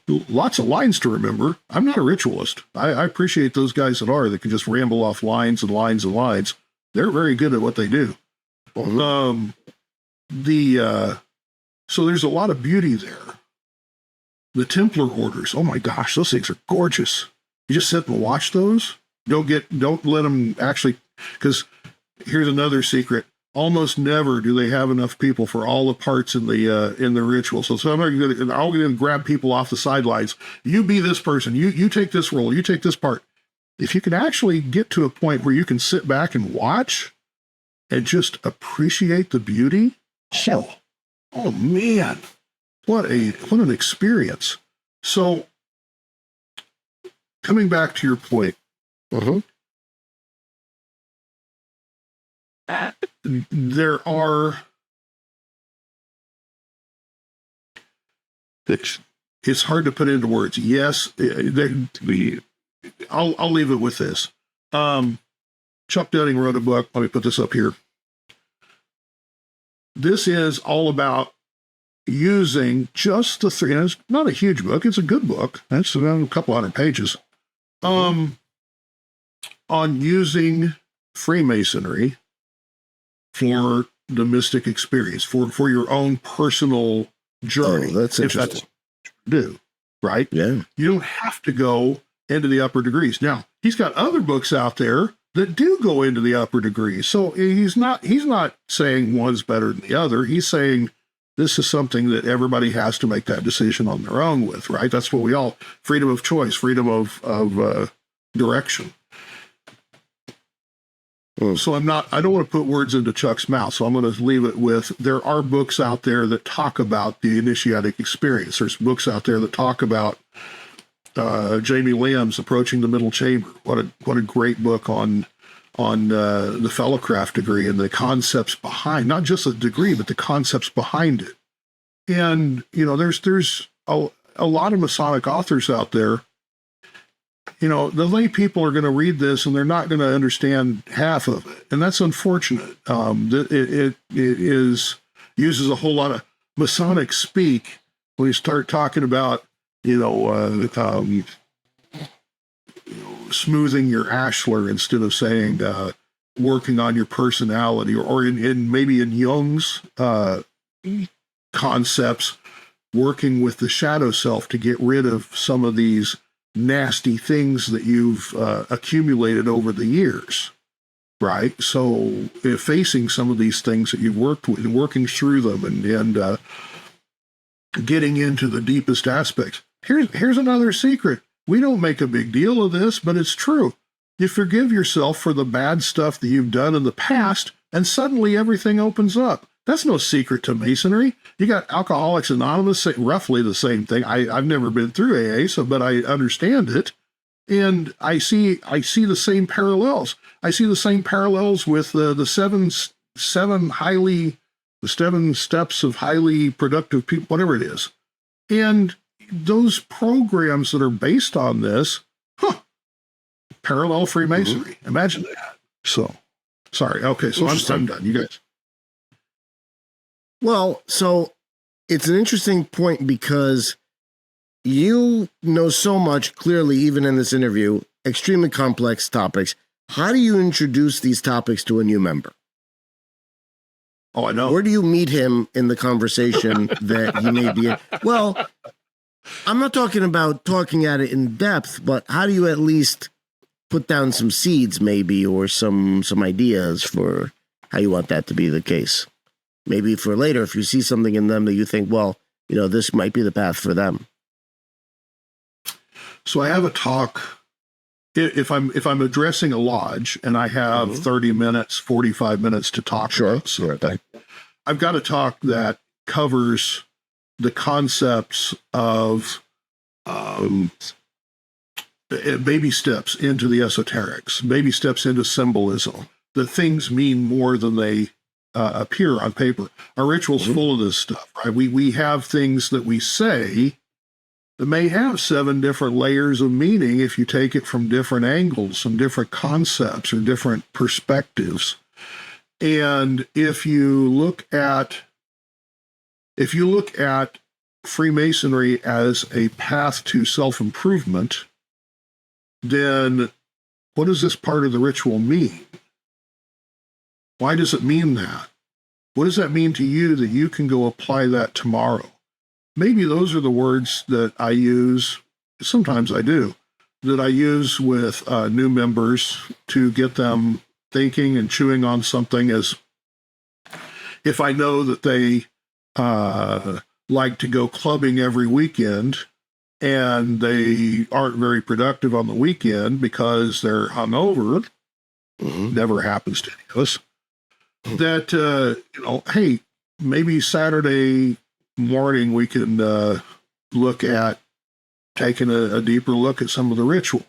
Speaker 3: lots of lines to remember. I'm not a ritualist. I appreciate those guys that are, that can just ramble off lines and lines and lines. They're very good at what they do. So there's a lot of beauty there. The Templar orders, oh my gosh, those things are gorgeous. You just sit and watch those. Don't let them actually, because here's another secret. Almost never do they have enough people for all the parts in the ritual. So I'm going to grab people off the sidelines. You be this person. You take this role. You take this part. If you can actually get to a point where you can sit back and watch and just appreciate the beauty, oh man, what an experience. So coming back to your point, there are, it's hard to put into words. Yes, I'll leave it with this. Chuck Dunning wrote a book. Let me put this up here. This is all about using just the three, and it's not a huge book, it's a good book. It's about a couple hundred pages. On using Freemasonry for the mystic experience, for your own personal journey.
Speaker 1: Oh, that's interesting.
Speaker 3: If that's what you do, right?
Speaker 1: Yeah.
Speaker 3: You don't have to go into the upper degrees. Now, he's got other books out there that do go into the upper degrees. So he's not saying one's better than the other. He's saying this is something that everybody has to make that decision on their own with, right? That's what we all, freedom of choice, freedom of direction. So I don't want to put words into Chuck's mouth, so I'm going to leave it with, there are books out there that talk about the initiatic experience. There's books out there that talk about Jamie Lamb's Approaching the Middle Chamber. What a great book on the Fellowcraft degree and the concepts behind, not just the degree, but the concepts behind it. And, you know, there's a lot of Masonic authors out there. You know, the lay people are going to read this and they're not going to understand half of it. And that's unfortunate. It uses a whole lot of Masonic speak when you start talking about, smoothing your ashlar instead of saying working on your personality, or in maybe in Jung's concepts, working with the shadow self to get rid of some of these nasty things that you've accumulated over the years, right? So facing some of these things that you've worked with, working through them, and getting into the deepest aspects. Here's another secret. We don't make a big deal of this, but it's true. You forgive yourself for the bad stuff that you've done in the past, and suddenly everything opens up. That's no secret to Masonry. You got Alcoholics Anonymous say roughly the same thing. I've never been through AA, but I understand it, and I see the same parallels. I see the same parallels with the seven steps of highly productive people, whatever it is. And those programs that are based on this, parallel Freemasonry. Imagine that. So, sorry. Okay, so I'm done. You guys.
Speaker 1: Well, so it's an interesting point because you know so much, clearly, even in this interview, extremely complex topics. How do you introduce these topics to a new member?
Speaker 3: Oh, I know.
Speaker 1: Where do you meet him in the conversation that he may be in? Well, I'm not talking about talking at it in depth, but how do you at least put down some seeds, maybe, or some ideas for how you want that to be the case? Maybe for later, if you see something in them that you think, well, this might be the path for them.
Speaker 3: So I have a talk. If I'm addressing a lodge and I have 30 minutes, 45 minutes to talk about something, I've got a talk that covers the concepts of baby steps into the esoterics, baby steps into symbolism. The things mean more than they appear on paper. Our ritual's full of this stuff, right? We have things that we say that may have 7 different layers of meaning if you take it from different angles, some different concepts or different perspectives. And if you look at Freemasonry as a path to self-improvement, then what does this part of the ritual mean? Why does it mean that? What does that mean to you that you can go apply that tomorrow? Maybe those are the words that I use, sometimes I do, that I use with new members to get them thinking and chewing on something, as if I know that they like to go clubbing every weekend and they aren't very productive on the weekend because they're hungover, never happens to any of us, that, hey, maybe Saturday morning we can look at taking a deeper look at some of the ritual.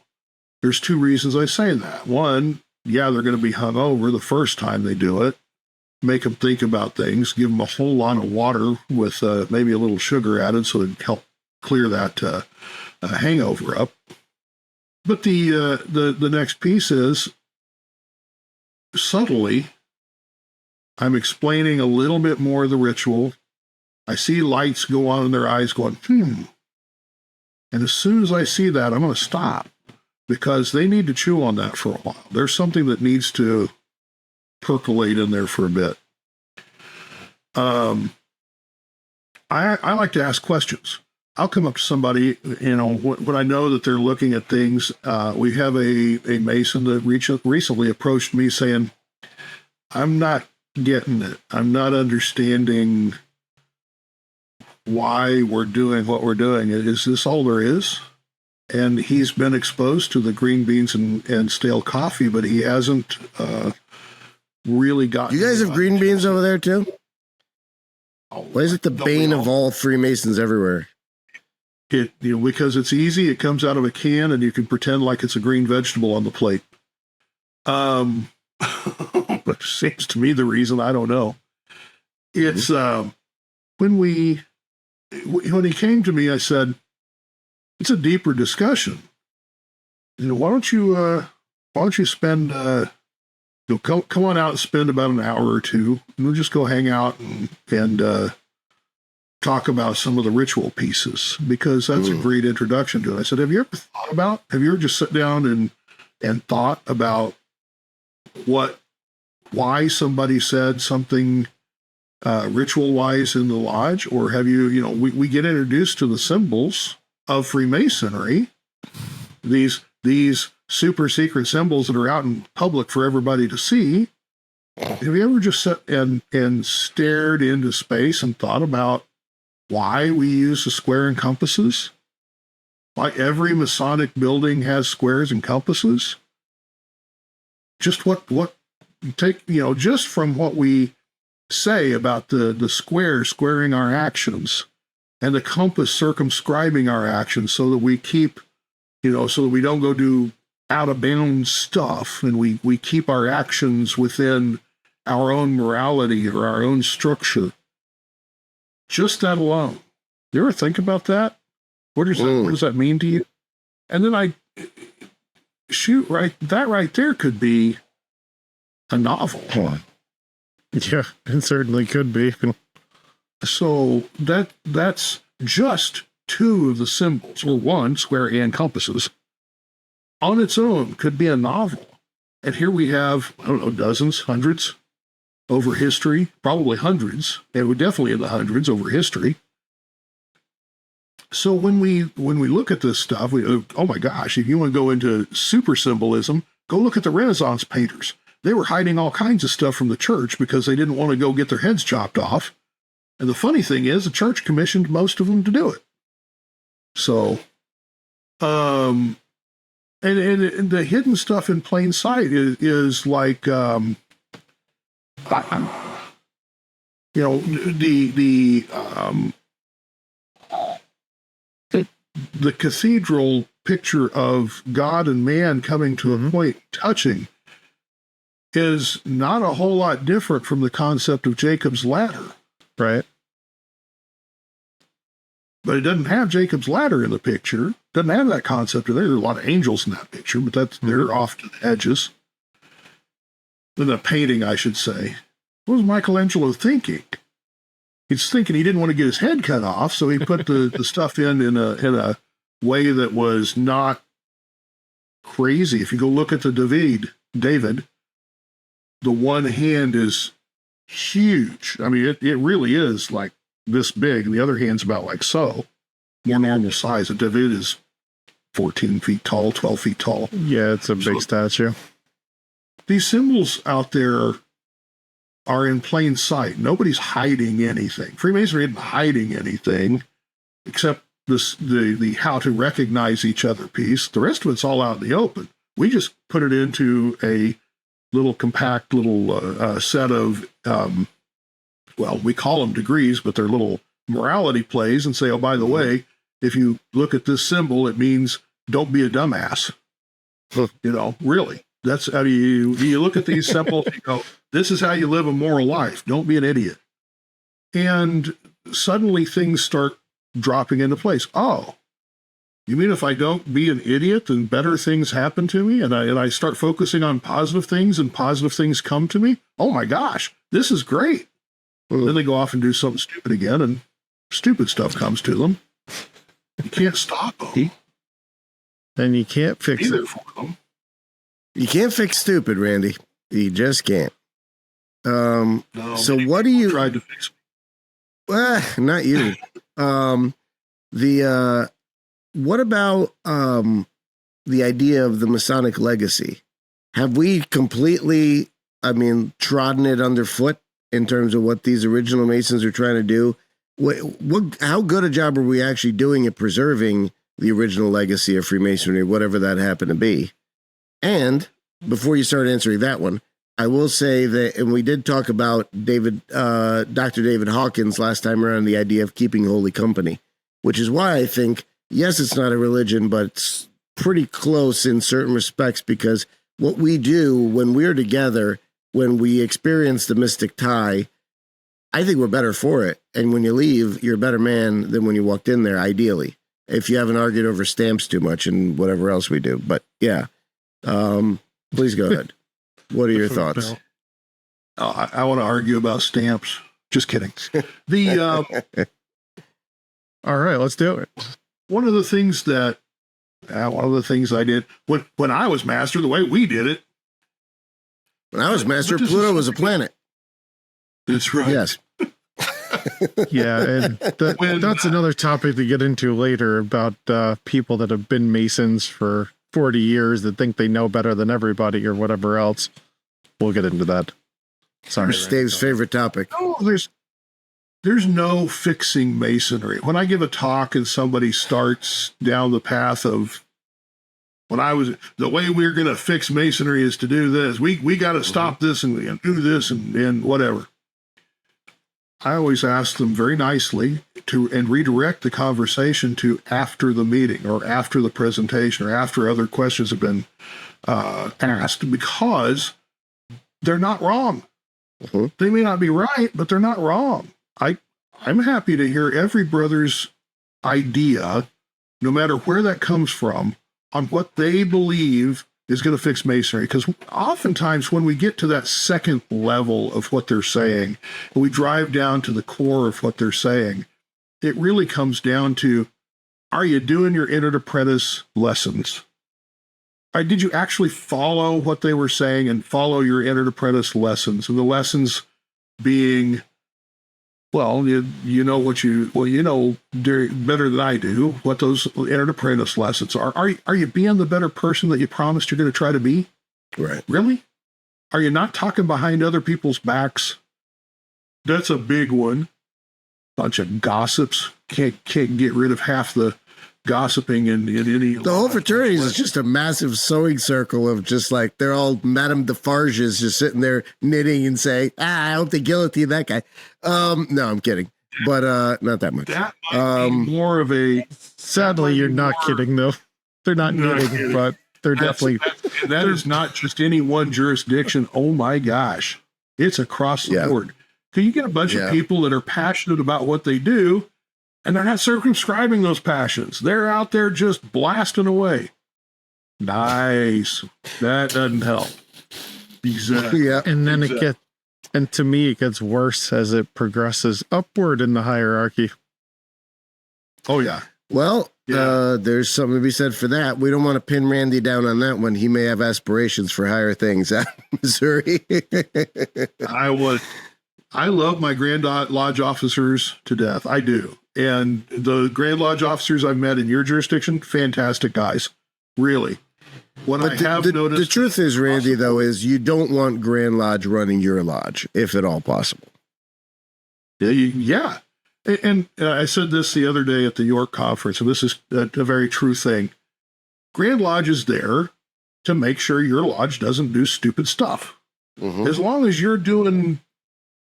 Speaker 3: There's 2 reasons I say that. One, they're going to be hungover the first time they do it. Make them think about things. Give them a whole lot of water with maybe a little sugar added so it'd help clear that hangover up. But the next piece is, subtly, I'm explaining a little bit more of the ritual. I see lights go on in their eyes going, And as soon as I see that, I'm going to stop, because they need to chew on that for a while. There's something that needs to percolate in there for a bit. I like to ask questions. I'll come up to somebody, when I know that they're looking at things. We have a Mason that recently approached me saying, I'm not getting it. I'm not understanding why we're doing what we're doing. Is this all there is? And he's been exposed to the green beans and stale coffee, but he hasn't really gotten.
Speaker 1: You guys have green beans over there too? Why is it the bane of all Freemasons everywhere?
Speaker 3: Because it's easy. It comes out of a can, and you can pretend like it's a green vegetable on the plate. But seems to me the reason, I don't know. It's when he came to me, I said, it's a deeper discussion. Why don't you spend come on out and spend about an hour or 2, and we'll just go hang out and talk about some of the ritual pieces, because that's a great introduction to it. I said, have you ever just sat down and thought about why somebody said something ritual wise in the lodge? Or have you, we get introduced to the symbols of Freemasonry, these super secret symbols that are out in public for everybody to see. Have you ever just sat and stared into space and thought about why we use the square and compasses? Why every Masonic building has squares and compasses? Just what take, just from what we say about the square squaring our actions, and the compass circumscribing our actions, so that we keep, so that we don't go do out of bounds stuff, and we keep our actions within our own morality or our own structure. Just that alone. You ever think about that? What does that mean to you? And then that right there could be a novel.
Speaker 2: Yeah, it certainly could be.
Speaker 3: So that's just two of the symbols, or one, square and compasses. On its own could be a novel. And here we have, I don't know, dozens, hundreds over history, probably hundreds, and we're definitely in the hundreds over history. So when we look at this stuff, oh my gosh, if you want to go into super symbolism, go look at the Renaissance painters. They were hiding all kinds of stuff from the church because they didn't want to go get their heads chopped off. And the funny thing is, the church commissioned most of them to do it. So, and the hidden stuff in plain sight is like, the cathedral picture of God and man coming to a point, touching, is not a whole lot different from the concept of Jacob's ladder.
Speaker 2: Right.
Speaker 3: But it doesn't have Jacob's ladder in the picture. Doesn't have that concept in there. There's a lot of angels in that picture, but they're off to the edges. In the painting, I should say. What was Michelangelo thinking? He's thinking he didn't want to get his head cut off, so he put the stuff in a way that was not crazy. If you go look at the David, the one hand is huge. I mean, it really is like this big. The other hand's about like so, more normal size. A David is 14 feet tall, 12 feet tall.
Speaker 2: Yeah, it's a big statue.
Speaker 3: These symbols out there are in plain sight. Nobody's hiding anything. Freemasonry isn't hiding anything except the how to recognize each other piece. The rest of it's all out in the open. We just put it into a little compact little set of, we call them degrees, but they're little morality plays, and say, oh, by the way, if you look at this symbol, it means don't be a dumbass. Really. That's how you look at these symbols, you go, this is how you live a moral life. Don't be an idiot. And suddenly things start dropping into place. Oh, you mean if I don't be an idiot, then better things happen to me, and I start focusing on positive things, and positive things come to me? Oh my gosh, this is great. Then they go off and do something stupid again, and stupid stuff comes to them. You can't stop them.
Speaker 2: And you can't fix it.
Speaker 3: For them.
Speaker 1: You can't fix stupid, Randy. You just can't.
Speaker 3: No,
Speaker 1: so what do you
Speaker 3: tried to fix?
Speaker 1: Not you. What about the idea of the Masonic legacy? Have we completely, trodden it underfoot in terms of what these original Masons are trying to do? How good a job are we actually doing at preserving the original legacy of Freemasonry, whatever that happened to be? And before you start answering that one, I will say that, and we did talk about Dr. David Hawkins last time around, the idea of keeping holy company, which is why I think, yes, it's not a religion, but it's pretty close in certain respects, because what we do when we're together, when we experience the mystic tie, I think we're better for it. And when you leave, you're a better man than when you walked in there, ideally, if you haven't argued over stamps too much and whatever else we do. But yeah, please go ahead. What are your thoughts?
Speaker 3: I want to argue about stamps. Just kidding.
Speaker 2: All right, let's do it.
Speaker 3: One of the things I did when I was master, the way we did it.
Speaker 1: When I was master, Pluto was a planet.
Speaker 3: That's right.
Speaker 1: Yes.
Speaker 2: Yeah, and that's another topic to get into later about people that have been Masons for 40 years that think they know better than everybody or whatever else. We'll get into that. Sorry.
Speaker 1: Dave's favorite topic.
Speaker 3: No, there's no fixing Masonry. When I give a talk and somebody starts down the path of the way we're going to fix Masonry is to do this. We got to stop this and do this and whatever. I always ask them very nicely and redirect the conversation to after the meeting or after the presentation or after other questions have been asked, because they're not wrong. They may not be right, but they're not wrong. I'm happy to hear every brother's idea no matter where that comes from, on what they believe is going to fix Masonry. Because oftentimes when we get to that second level of what they're saying, and we drive down to the core of what they're saying, it really comes down to, are you doing your entered apprentice lessons? Did you actually follow what they were saying and follow your entered apprentice lessons? And the lessons being, well, you know better than I do what those entered apprentice lessons are. Are you being the better person that you promised you're going to try to be?
Speaker 1: Right.
Speaker 3: Really? Are you not talking behind other people's backs? That's a big one. Bunch of gossips. Can't get rid of half the gossiping in any.
Speaker 1: The whole fraternity is just a massive sewing circle of just like, they're all Madame Defarges just sitting there knitting and saying, I hope they guillotine that guy. No, I'm kidding. But not that much.
Speaker 3: That might be more of a.
Speaker 2: Sadly, you're not kidding, though. They're not knitting, but they're definitely.
Speaker 3: That is not just any one jurisdiction. Oh my gosh. It's across the board. Can you get a bunch of people that are passionate about what they do, and they're not circumscribing those passions? They're out there just blasting away. Nice. That doesn't help. Exactly.
Speaker 1: Yeah.
Speaker 2: And then and to me, it gets worse as it progresses upward in the hierarchy.
Speaker 3: Oh, yeah.
Speaker 1: Well, there's something to be said for that. We don't want to pin Randy down on that one. He may have aspirations for higher things at Missouri.
Speaker 3: I love my Grand Lodge officers to death. I do. And the Grand Lodge officers I've met in your jurisdiction, fantastic guys. Really.
Speaker 1: The truth is, Randy, though, is you don't want Grand Lodge running your lodge, if at all possible.
Speaker 3: Yeah. And I said this the other day at the York conference, and this is a very true thing. Grand Lodge is there to make sure your lodge doesn't do stupid stuff. Mm-hmm. As long as you're doing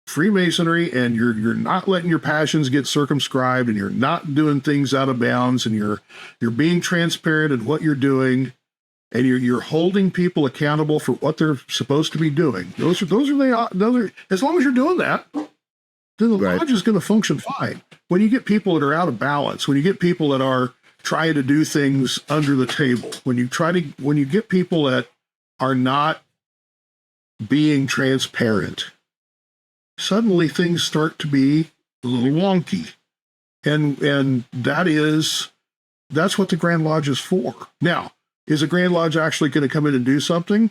Speaker 3: Freemasonry and you're not letting your passions get circumscribed, and you're not doing things out of bounds, and you're being transparent in what you're doing, and you're holding people accountable for what they're supposed to be doing. Those are as long as you're doing that, then the lodge is going to function fine. When you get people that are out of balance, when you get people that are trying to do things under the table, when you get people that are not being transparent, suddenly things start to be a little wonky. And that's what the Grand Lodge is for. Now, is a Grand Lodge actually going to come in and do something?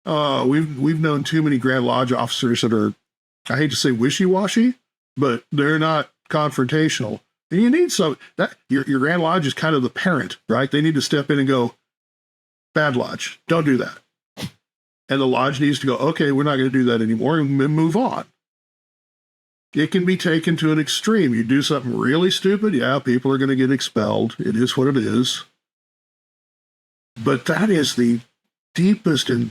Speaker 3: We've known too many Grand Lodge officers that are, I hate to say wishy-washy, but they're not confrontational. And you need your Grand Lodge is kind of the parent, right? They need to step in and go, bad lodge, don't do that. And the lodge needs to go, okay, we're not going to do that anymore, and move on. It can be taken to an extreme. You do something really stupid, people are going to get expelled. It is what it is. But that is the deepest and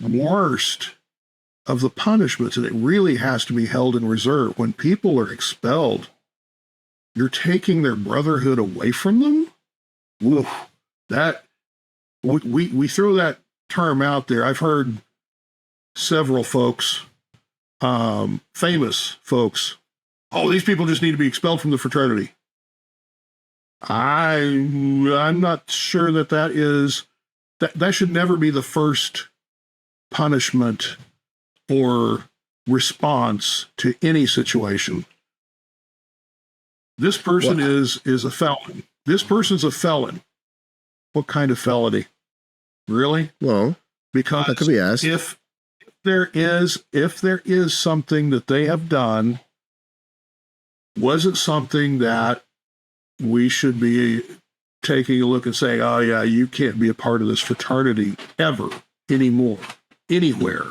Speaker 3: worst of the punishments, and it really has to be held in reserve. When people are expelled, you're taking their brotherhood away from them. Woof. That we throw that term out there. I've heard several folks, famous folks, these people just need to be expelled from the fraternity. I'm not sure that should never be the first punishment or response to any situation. This person is a felon. This person's a felon. What kind of felony? Really?
Speaker 1: Well,
Speaker 3: because
Speaker 1: that could be asked.
Speaker 3: If there is something that they have done, was it something that we should be taking a look and saying, oh yeah, you can't be a part of this fraternity ever anymore, anywhere?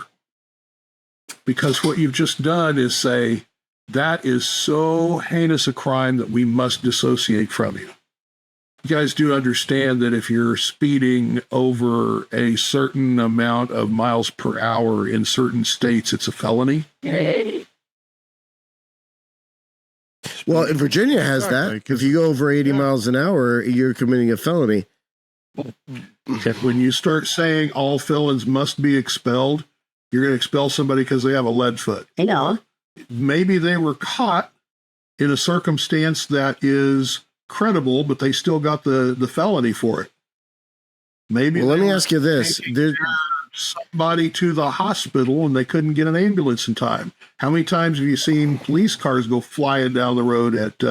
Speaker 3: Because what you've just done is say, that is so heinous a crime that we must dissociate from you. You guys do understand that if you're speeding over a certain amount of miles per hour in certain states, it's a felony?
Speaker 1: Well, in Virginia has that. If you go over 80 miles an hour, you're committing a felony.
Speaker 3: When you start saying all felons must be expelled, you're going to expel somebody because they have a lead foot.
Speaker 5: I know.
Speaker 3: Maybe they were caught in a circumstance that is credible, but they still got the felony for it. Maybe.
Speaker 1: Well, let me ask you this.
Speaker 3: Somebody to the hospital and they couldn't get an ambulance in time. How many times have you seen police cars go flying down the road at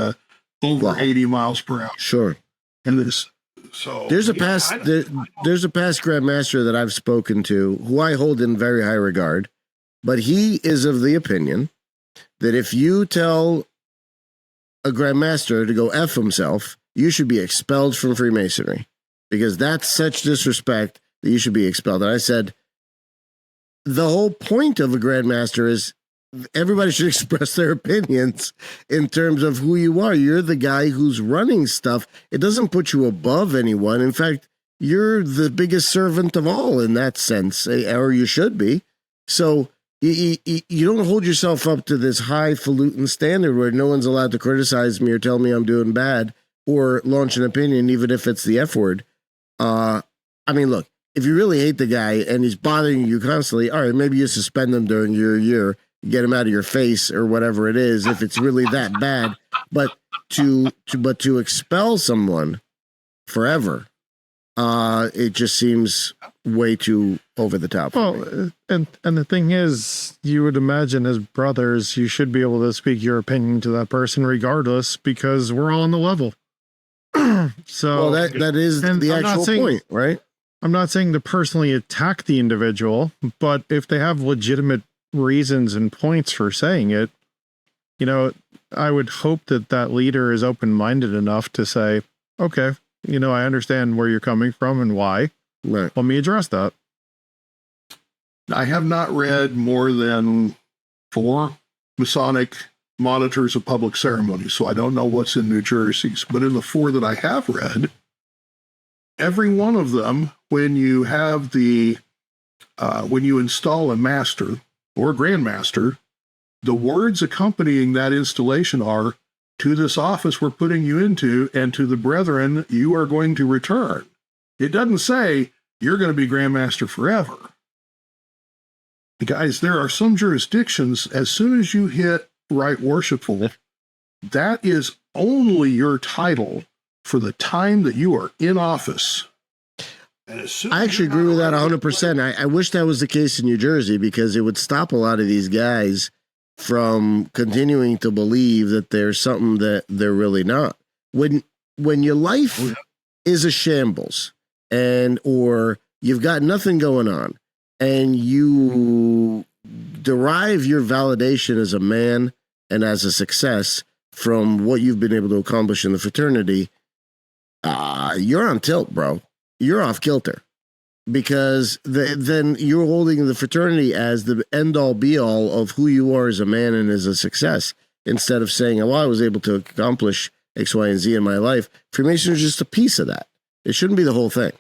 Speaker 3: over 80 miles per hour?
Speaker 1: Sure.
Speaker 3: And this, so
Speaker 1: there's a past there's a past grandmaster that I've spoken to who I hold in very high regard, but he is of the opinion that if you tell a grandmaster to go F himself, you should be expelled from Freemasonry because that's such disrespect that you should be expelled. And I said, the whole point of a grandmaster is everybody should express their opinions in terms of who you are. You're the guy who's running stuff. It doesn't put you above anyone. In fact, you're the biggest servant of all in that sense, or you should be. So you don't hold yourself up to this highfalutin standard where no one's allowed to criticize me or tell me I'm doing bad or launch an opinion, even if it's the F word. I mean, look, if you really hate the guy and he's bothering you constantly, all right, maybe you suspend him during your year, get him out of your face or whatever it is, if it's really that bad. But to expel someone forever, it just seems way too over the top.
Speaker 2: Well, and the thing is, you would imagine as brothers, you should be able to speak your opinion to that person regardless, because we're all on the level. So,
Speaker 1: well, that is the actual point, right?
Speaker 2: I'm not saying to personally attack the individual, but if they have legitimate reasons and points for saying it, you know, I would hope that that leader is open-minded enough to say, okay, you know, I understand where you're coming from and why.
Speaker 1: Right.
Speaker 2: Let me address that.
Speaker 3: I have not read more than 4 Masonic monitors of public ceremonies, so I don't know what's in New Jersey's. But in the 4 that I have read, every one of them, when you have when you install a master or grandmaster, the words accompanying that installation are, to this office we're putting you into, and to the brethren you are going to return. It doesn't say you're going to be grandmaster forever. Guys, there are some jurisdictions, as soon as you hit right worshipful, that is only your title for the time that you are in office.
Speaker 1: I actually agree with that 100%. I wish that was the case in New Jersey, because it would stop a lot of these guys from continuing to believe that there's something that they're really not. When your life is a shambles, or you've got nothing going on, and you derive your validation as a man and as a success from what you've been able to accomplish in the fraternity, you're on tilt, bro. You're off kilter, because then you're holding the fraternity as the end-all be-all of who you are as a man and as a success, instead of saying, well, I was able to accomplish X, Y, and Z in my life. Freemasonry is just a piece of that. It shouldn't be the whole thing.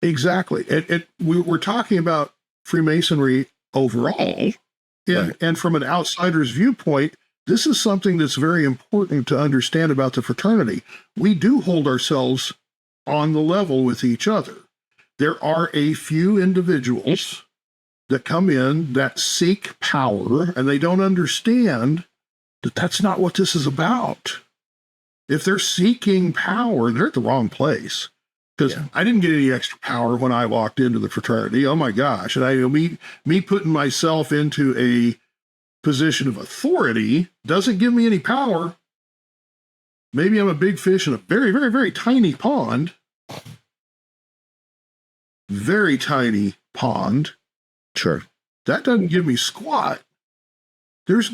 Speaker 3: Exactly. We're talking about Freemasonry overall, and from an outsider's viewpoint, this is something that's very important to understand about the fraternity. We do hold ourselves on the level with each other. There are a few individuals that come in that seek power, and they don't understand that that's not what this is about. If they're seeking power, they're at the wrong place. Because I didn't get any extra power when I walked into the fraternity. Oh my gosh. And me putting myself into a position of authority doesn't give me any power. Maybe I'm a big fish in a very, very, very tiny pond. Very tiny pond.
Speaker 1: Sure.
Speaker 3: That doesn't give me squat. There's,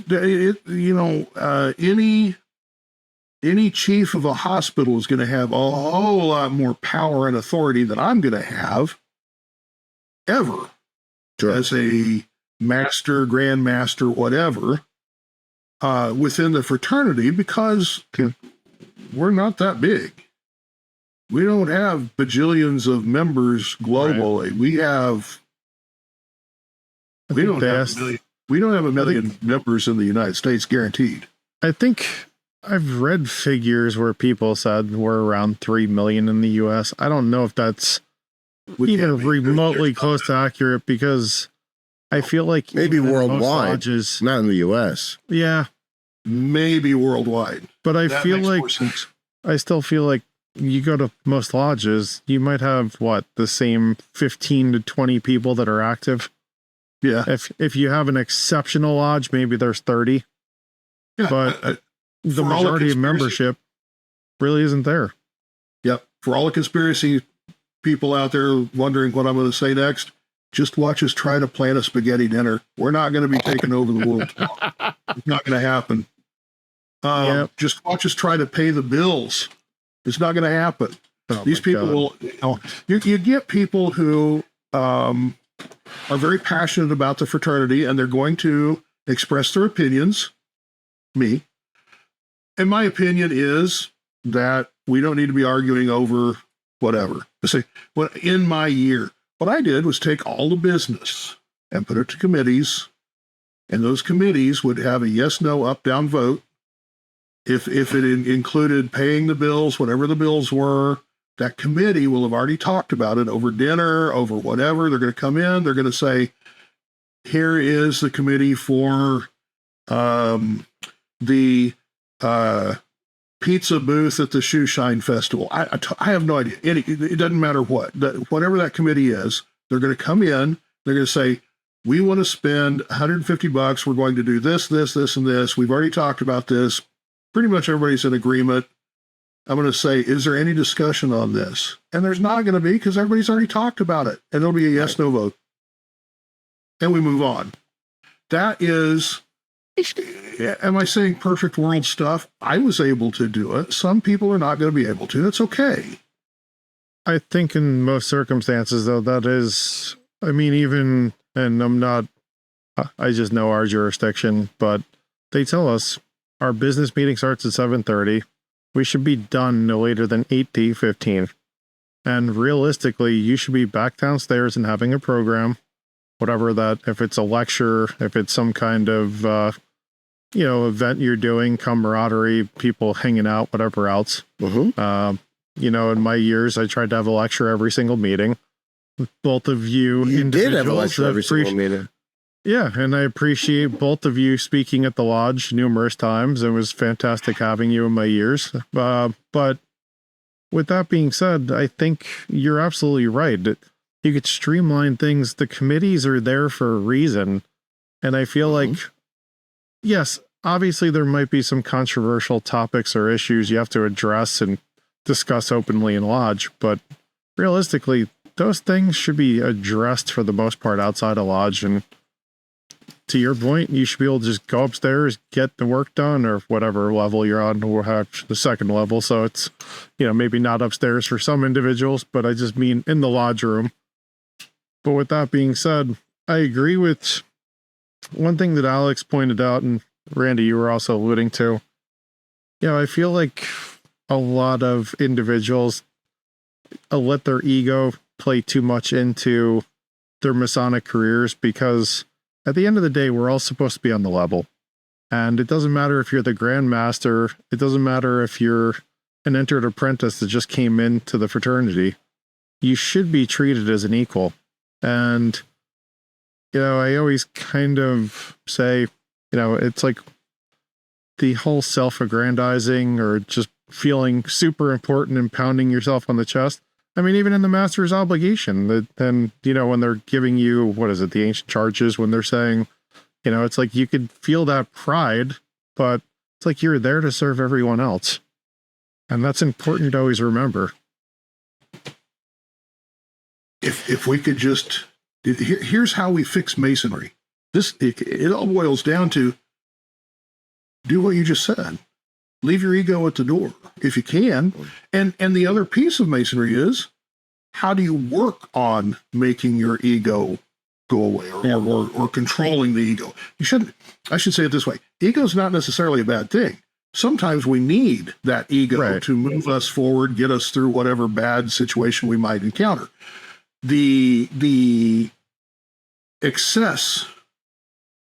Speaker 3: any chief of a hospital is going to have a whole lot more power and authority than I'm going to have ever. Sure. As a master, grandmaster, whatever, within the fraternity, because we're not that big. We don't have bajillions of members globally. Right. We don't have a million members in the United States guaranteed.
Speaker 2: I think I've read figures where people said we're around 3 million in the US. I don't know if that's even remotely close to accurate, because I feel like
Speaker 1: maybe worldwide, lodges, not in the US.
Speaker 2: Yeah.
Speaker 3: Maybe worldwide.
Speaker 2: But I feel like I still feel like you go to most lodges, you might have the same 15 to 20 people that are active.
Speaker 3: Yeah.
Speaker 2: If you have an exceptional lodge, maybe there's 30.
Speaker 3: Yeah.
Speaker 2: But the majority of membership really isn't there.
Speaker 3: Yep. For all the conspiracy people out there wondering what I'm going to say next, just watch us try to plan a spaghetti dinner. We're not going to be taking over the world. It's not going to happen. Just watch us try to pay the bills. It's not going to happen. These people will, you get people who are very passionate about the fraternity, and they're going to express their opinions. Me. And my opinion is that we don't need to be arguing over whatever. Say, in my year, what I did was take all the business and put it to committees, and those committees would have a yes, no, up, down vote. If it included paying the bills, whatever the bills were, that committee will have already talked about it over dinner, over whatever. They're going to come in, they're going to say, here is the committee for the pizza booth at the Shoe Shine Festival. I have no idea. It doesn't matter what. Whatever that committee is, they're going to come in, they're going to say, we want to spend $150. We're going to do this, this, this, and this. We've already talked about this. Pretty much everybody's in agreement. I'm going to say, is there any discussion on this? And there's not going to be, because everybody's already talked about it. And there'll be a yes, no vote. And we move on. That is, am I saying perfect world stuff? I was able to do it. Some people are not going to be able to. That's okay.
Speaker 2: I think in most circumstances, though, that is, I mean, even, and I just know our jurisdiction, but they tell us our business meeting starts at 7:30. We should be done no later than 8:15. And realistically, you should be back downstairs and having a program, whatever that, if it's a lecture, if it's some kind of, event you're doing, camaraderie, people hanging out, whatever else.
Speaker 1: Mm-hmm.
Speaker 2: In my years, I tried to have a lecture every single meeting. Both of you
Speaker 1: did have a lecture every single meeting.
Speaker 2: Yeah, and I appreciate both of you speaking at the lodge numerous times. It was fantastic having you in my years. But with that being said, I think you're absolutely right. You could streamline things. The committees are there for a reason. And I feel like, yes, obviously there might be some controversial topics or issues you have to address and discuss openly in lodge, but realistically, those things should be addressed for the most part outside of lodge. And to your point, you should be able to just go upstairs, get the work done, or whatever level you're on. We'll have the second level. So it's, maybe not upstairs for some individuals, but I just mean in the lodge room. But with that being said, I agree with one thing that Alex pointed out, and Randy, you were also alluding to. I feel like a lot of individuals let their ego play too much into their Masonic careers, because at the end of the day, we're all supposed to be on the level. And it doesn't matter if you're the Grand Master. It doesn't matter if you're an entered apprentice that just came into the fraternity. You should be treated as an equal. And, I always kind of say, it's like the whole self-aggrandizing or just feeling super important and pounding yourself on the chest. I mean, even in the master's obligation, then, when they're giving you, the ancient charges, when they're saying, it's like you could feel that pride, but it's like you're there to serve everyone else. And that's important to always remember.
Speaker 3: If we could just, here's how we fix Masonry. It all boils down to do what you just said. Leave your ego at the door if you can. And the other piece of Masonry is, how do you work on making your ego go away or controlling the ego? I should say it this way. Ego is not necessarily a bad thing. Sometimes we need that ego to move us forward, get us through whatever bad situation we might encounter. The excess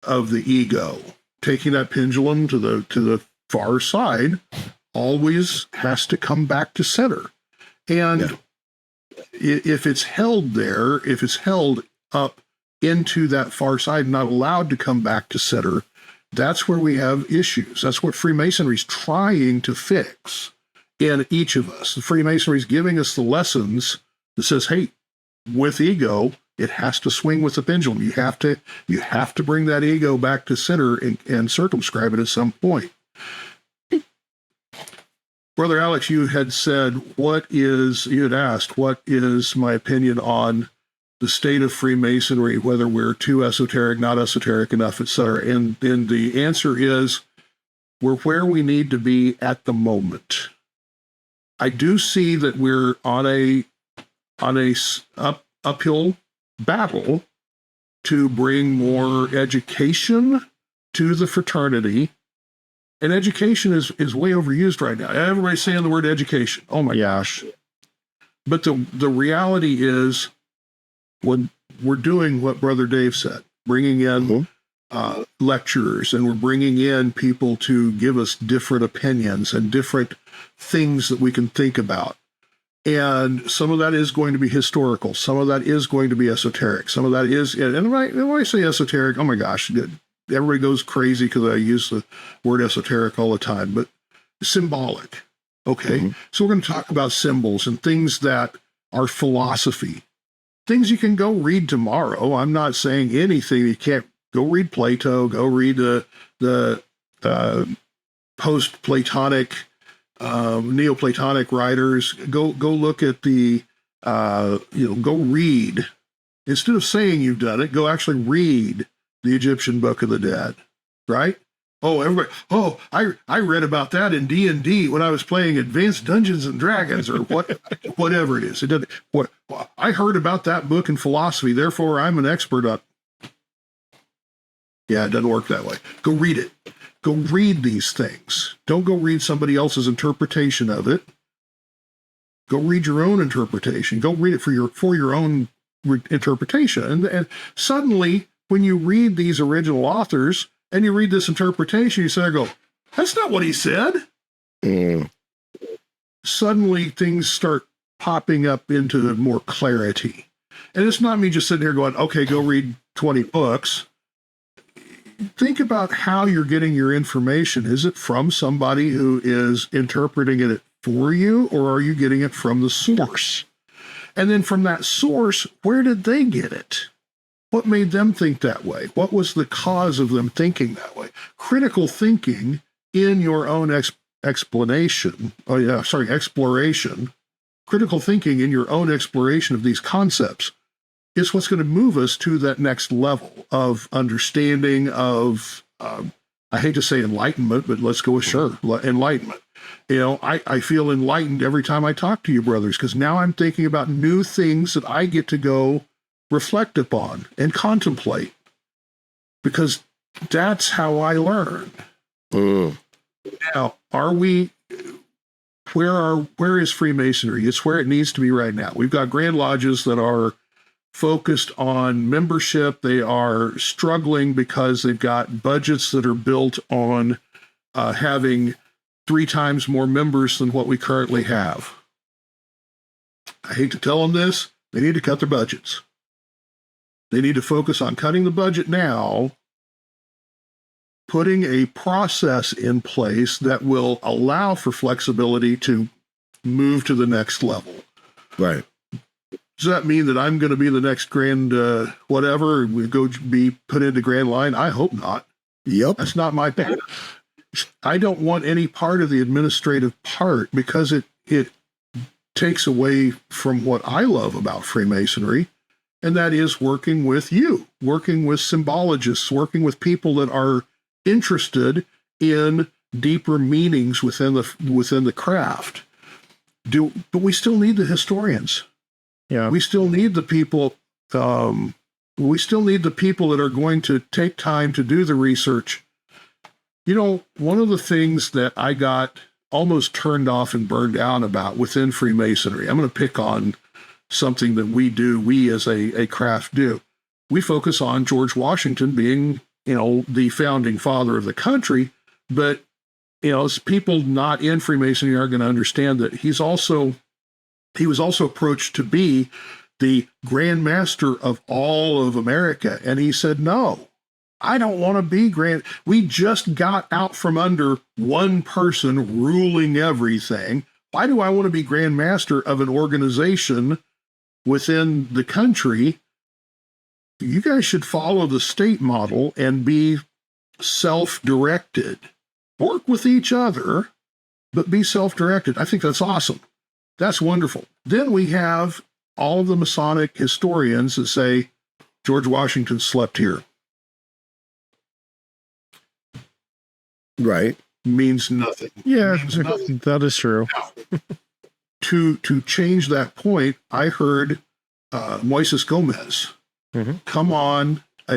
Speaker 3: of the ego, taking that pendulum to the far side, always has to come back to center. And if it's held there, if it's held up into that far side, not allowed to come back to center, that's where we have issues. That's what Freemasonry is trying to fix, in each of us. The Freemasonry is giving us the lessons that says, hey, with ego, it has to swing with the pendulum. You have to bring that ego back to center and circumscribe it at some point. Brother Alex, you had said, you had asked, what is my opinion on the state of Freemasonry, whether we're too esoteric, not esoteric enough, etc. And then the answer is, we're where we need to be at the moment. I do see that we're on a uphill battle to bring more education to the fraternity. And education is way overused right now. Everybody's saying the word education. Oh my gosh. But the reality is, when we're doing what Brother Dave said, bringing in lecturers, and we're bringing in people to give us different opinions and different things that we can think about. And some of that is going to be historical. Some of that is going to be esoteric. Some of that is, and when I say esoteric, oh my gosh, everybody goes crazy because I use the word esoteric all the time, but symbolic. Okay. So we're going to talk about symbols and things that are philosophy, things you can go read tomorrow. I'm not saying anything. You can't go read Plato, go read the post-Platonic, Neoplatonic writers. Go look at the, go read. Instead of saying you've done it, go actually read the Egyptian Book of the Dead, right? Oh, everybody! Oh, I read about that in D&D when I was playing Advanced Dungeons and Dragons, or whatever it is. It doesn't. What I heard about that book in philosophy, therefore I'm an expert on. Yeah, it doesn't work that way. Go read it. Go read these things. Don't go read somebody else's interpretation of it. Go read your own interpretation. Go read it for your own interpretation. And suddenly, when you read these original authors and you read this interpretation, you sit there and go, that's not what he said. Suddenly, things start popping up into more clarity. And it's not me just sitting here going, okay, go read 20 books. Think about how you're getting your information. Is it from somebody who is interpreting it for you, or are you getting it from the source? And then from that source, where did they get it? What made them think that way? What was the cause of them thinking that way? Critical thinking in your own exploration. Critical thinking in your own exploration of these concepts is what's going to move us to that next level of understanding of, I hate to say enlightenment, but let's go with enlightenment. I feel enlightened every time I talk to you, brothers, because now I'm thinking about new things that I get to go reflect upon and contemplate, because that's how I learn. Now, where is Freemasonry? It's where it needs to be right now. We've got Grand Lodges that are focused on membership. They are struggling because they've got budgets that are built on having 3 times more members than what we currently have. I hate to tell them this, they need to cut their budgets. They need to focus on cutting the budget now, putting a process in place that will allow for flexibility to move to the next level.
Speaker 1: Right.
Speaker 3: Does that mean that I'm going to be the next grand whatever, we go be put into Grand Line? I hope not.
Speaker 1: Yep.
Speaker 3: That's not my thing. I don't want any part of the administrative part, because it takes away from what I love about Freemasonry, and that is working with you, working with symbologists, working with people that are interested in deeper meanings within the craft. But we still need the historians.
Speaker 2: Yeah.
Speaker 3: We still need the people. We still need the people that are going to take time to do the research. One of the things that I got almost turned off and burned out about within Freemasonry, I'm going to pick on something that we as a craft do. We focus on George Washington being, the founding father of the country, but, people not in Freemasonry are going to understand that he was also approached to be the Grand Master of all of America. And he said, no, I don't want to be Grand. We just got out from under one person ruling everything. Why do I want to be Grand Master of an organization within the country? You guys should follow the state model and be self-directed. Work with each other, but be self-directed. I think that's awesome. That's wonderful. Then we have all of the Masonic historians that say George Washington slept here.
Speaker 1: Right.
Speaker 3: Means nothing.
Speaker 2: Yeah,
Speaker 3: Means nothing.
Speaker 2: that is true.
Speaker 3: Now, to change that point, I heard Moises Gomez come on at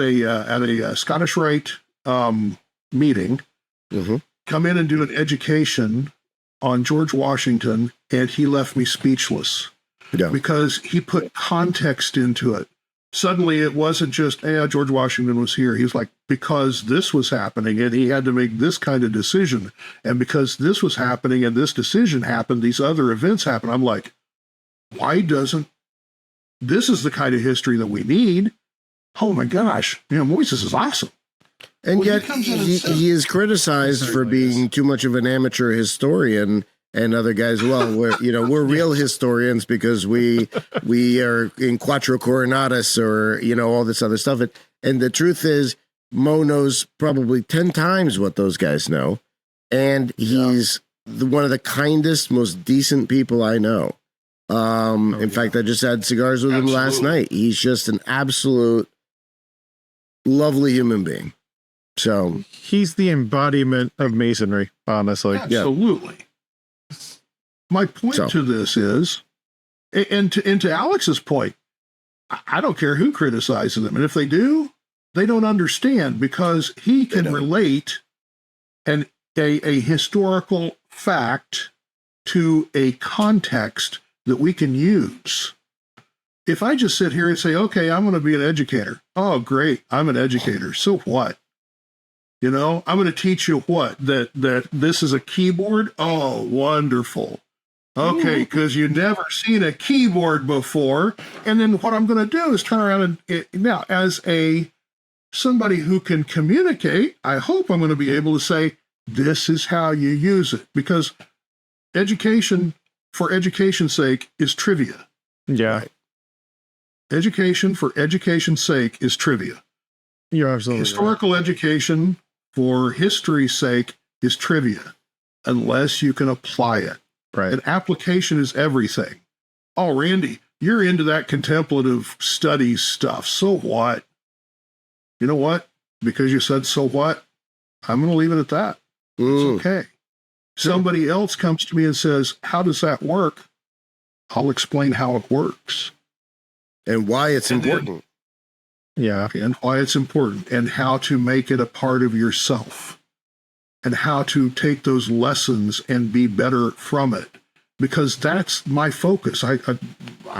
Speaker 3: a Scottish Rite meeting, come in and do an education on George Washington, and he left me speechless because he put context into it. Suddenly, it wasn't just, George Washington was here. He was like, because this was happening, and he had to make this kind of decision. And because this was happening, and this decision happened, these other events happened. I'm like, why doesn't, this is the kind of history that we need. Oh my gosh, Moises is awesome.
Speaker 1: And
Speaker 3: Well,
Speaker 1: yet he is criticized for being too much of an amateur historian, and other guys, we're real historians because we are in Quattro Coronatus or, all this other stuff. And the truth is, Mo knows probably 10 times what those guys know. And he's one of the kindest, most decent people I know. In fact, I just had cigars with him last night. He's just an absolute lovely human being. So
Speaker 2: he's the embodiment of Masonry, honestly.
Speaker 3: Absolutely. My point to this is, and to Alex's point, I don't care who criticizes him. And if they do, they don't understand, because he can relate a historical fact to a context that we can use. If I just sit here and say, okay, I'm going to be an educator. Oh, great. I'm an educator. So what? I'm going to teach you what? That this is a keyboard? Oh, wonderful. Okay, because you've never seen a keyboard before. And then what I'm going to do is turn around and now, as somebody who can communicate, I hope I'm going to be able to say, this is how you use it. Because education, for education's sake, is trivia.
Speaker 2: Yeah.
Speaker 3: Right? Education for education's sake is trivia.
Speaker 2: You're absolutely
Speaker 3: Historical education for history's sake is trivia, unless you can apply it.
Speaker 2: right.
Speaker 3: And application is everything. Oh, Randy, you're into that contemplative studies stuff. So what? You know what? Because you said so what? I'm going to leave it at that. It's okay. Somebody else comes to me and says, how does that work? I'll explain how it works.
Speaker 1: And why it's important.
Speaker 2: Yeah.
Speaker 3: And why it's important, and how to make it a part of yourself, and how to take those lessons and be better from it. Because that's my focus. I